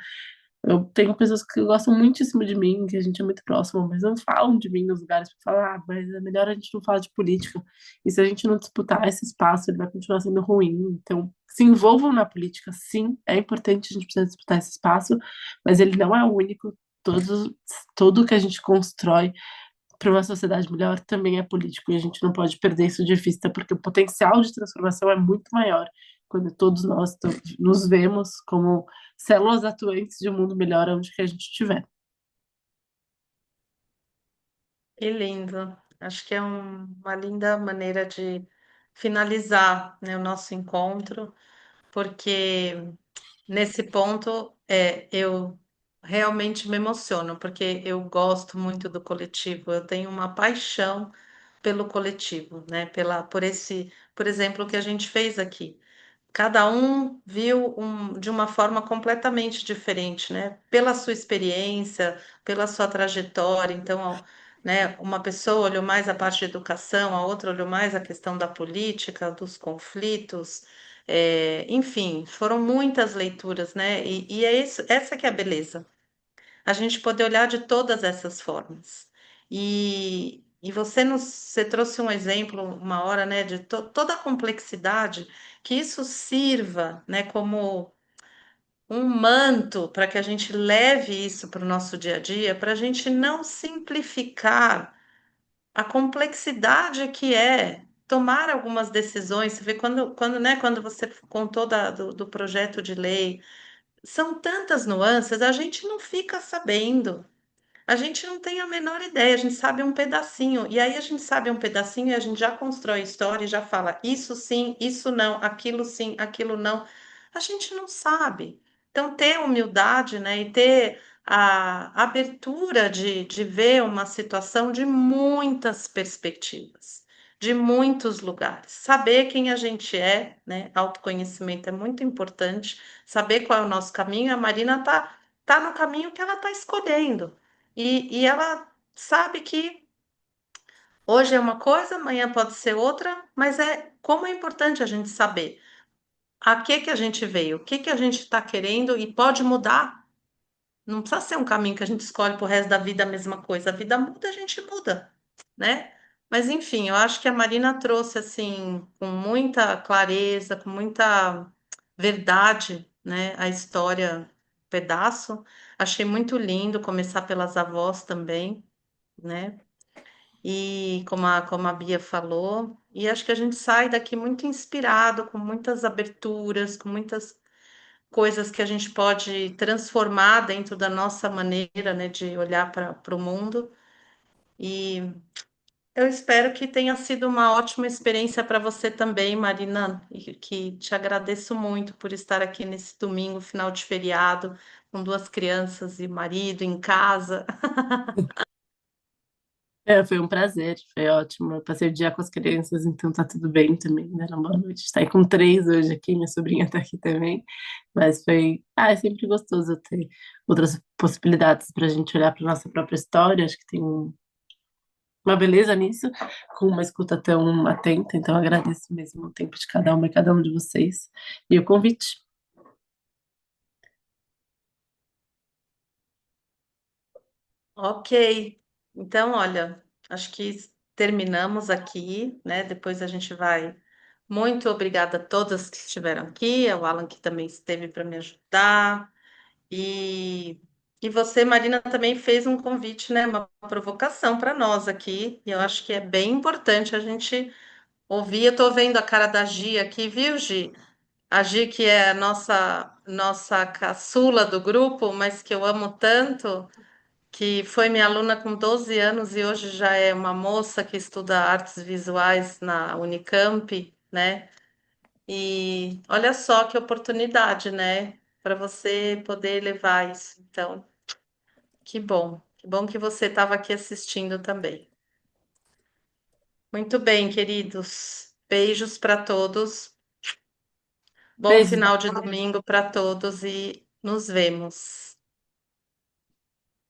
Eu tenho pessoas que gostam muitíssimo de mim, que a gente é muito próximo, mas não falam de mim nos lugares para falar, mas é melhor a gente não falar de política. E se a gente não disputar esse espaço, ele vai continuar sendo ruim. Então, se envolvam na política, sim, é importante, a gente precisa disputar esse espaço, mas ele não é o único. Tudo que a gente constrói para uma sociedade melhor também é político e a gente não pode perder isso de vista, porque o potencial de transformação é muito maior quando todos nós nos vemos como células atuantes de um mundo melhor onde que a gente estiver. Que lindo. Acho que é uma linda maneira de finalizar, né, o nosso encontro, porque nesse ponto eu realmente me emociono, porque eu gosto muito do coletivo, eu tenho uma paixão pelo coletivo, né? Por exemplo, o que a gente fez aqui. Cada um viu de uma forma completamente diferente, né? Pela sua experiência, pela sua trajetória. Então, né, uma pessoa olhou mais a parte de educação, a outra olhou mais a questão da política, dos conflitos. Enfim, foram muitas leituras, né? E é isso, essa que é a beleza, a gente poder olhar de todas essas formas. E você trouxe um exemplo, uma hora, né, de toda a complexidade, que isso sirva, né, como um manto para que a gente leve isso para o nosso dia a dia, para a gente não simplificar a complexidade que é tomar algumas decisões. Você vê quando você contou do projeto de lei, são tantas nuances, a gente não fica sabendo. A gente não tem a menor ideia, a gente sabe um pedacinho. E aí a gente sabe um pedacinho e a gente já constrói a história e já fala isso sim, isso não, aquilo sim, aquilo não. A gente não sabe. Então, ter humildade, né, e ter a abertura de ver uma situação de muitas perspectivas, de muitos lugares. Saber quem a gente é, né? Autoconhecimento é muito importante. Saber qual é o nosso caminho. A Marina tá no caminho que ela está escolhendo. E ela sabe que hoje é uma coisa, amanhã pode ser outra, mas como é importante a gente saber a que a gente veio, o que que a gente está querendo e pode mudar. Não precisa ser um caminho que a gente escolhe pro resto da vida a mesma coisa. A vida muda, a gente muda, né? Mas enfim, eu acho que a Marina trouxe assim com muita clareza, com muita verdade, né, a história, pedaço. Achei muito lindo começar pelas avós também, né? E como a Bia falou, e acho que a gente sai daqui muito inspirado, com muitas aberturas, com muitas coisas que a gente pode transformar dentro da nossa maneira, né, de olhar para o mundo. E eu espero que tenha sido uma ótima experiência para você também, Marina, e que te agradeço muito por estar aqui nesse domingo, final de feriado, com duas crianças e marido em casa. Foi um prazer, foi ótimo. Eu passei o dia com as crianças, então tá tudo bem também, né? Uma boa noite. Está aí com três hoje aqui, minha sobrinha tá aqui também. Mas é sempre gostoso ter outras possibilidades para a gente olhar para nossa própria história. Acho que tem uma beleza nisso, com uma escuta tão atenta. Então agradeço mesmo o tempo de cada uma e cada um de vocês e o convite. Ok. Então, olha, acho que terminamos aqui, né? Depois a gente vai. Muito obrigada a todas que estiveram aqui, ao Alan que também esteve para me ajudar. E, e você, Marina, também fez um convite, né? Uma provocação para nós aqui. E eu acho que é bem importante a gente ouvir. Eu estou vendo a cara da Gi aqui, viu, Gi? A Gi, que é a nossa caçula do grupo, mas que eu amo tanto, que foi minha aluna com 12 anos e hoje já é uma moça que estuda artes visuais na Unicamp, né? E olha só que oportunidade, né? Para você poder levar isso. Então, que bom. Que bom que você estava aqui assistindo também. Muito bem, queridos. Beijos para todos. Bom Beijos. final de domingo para todos e nos vemos.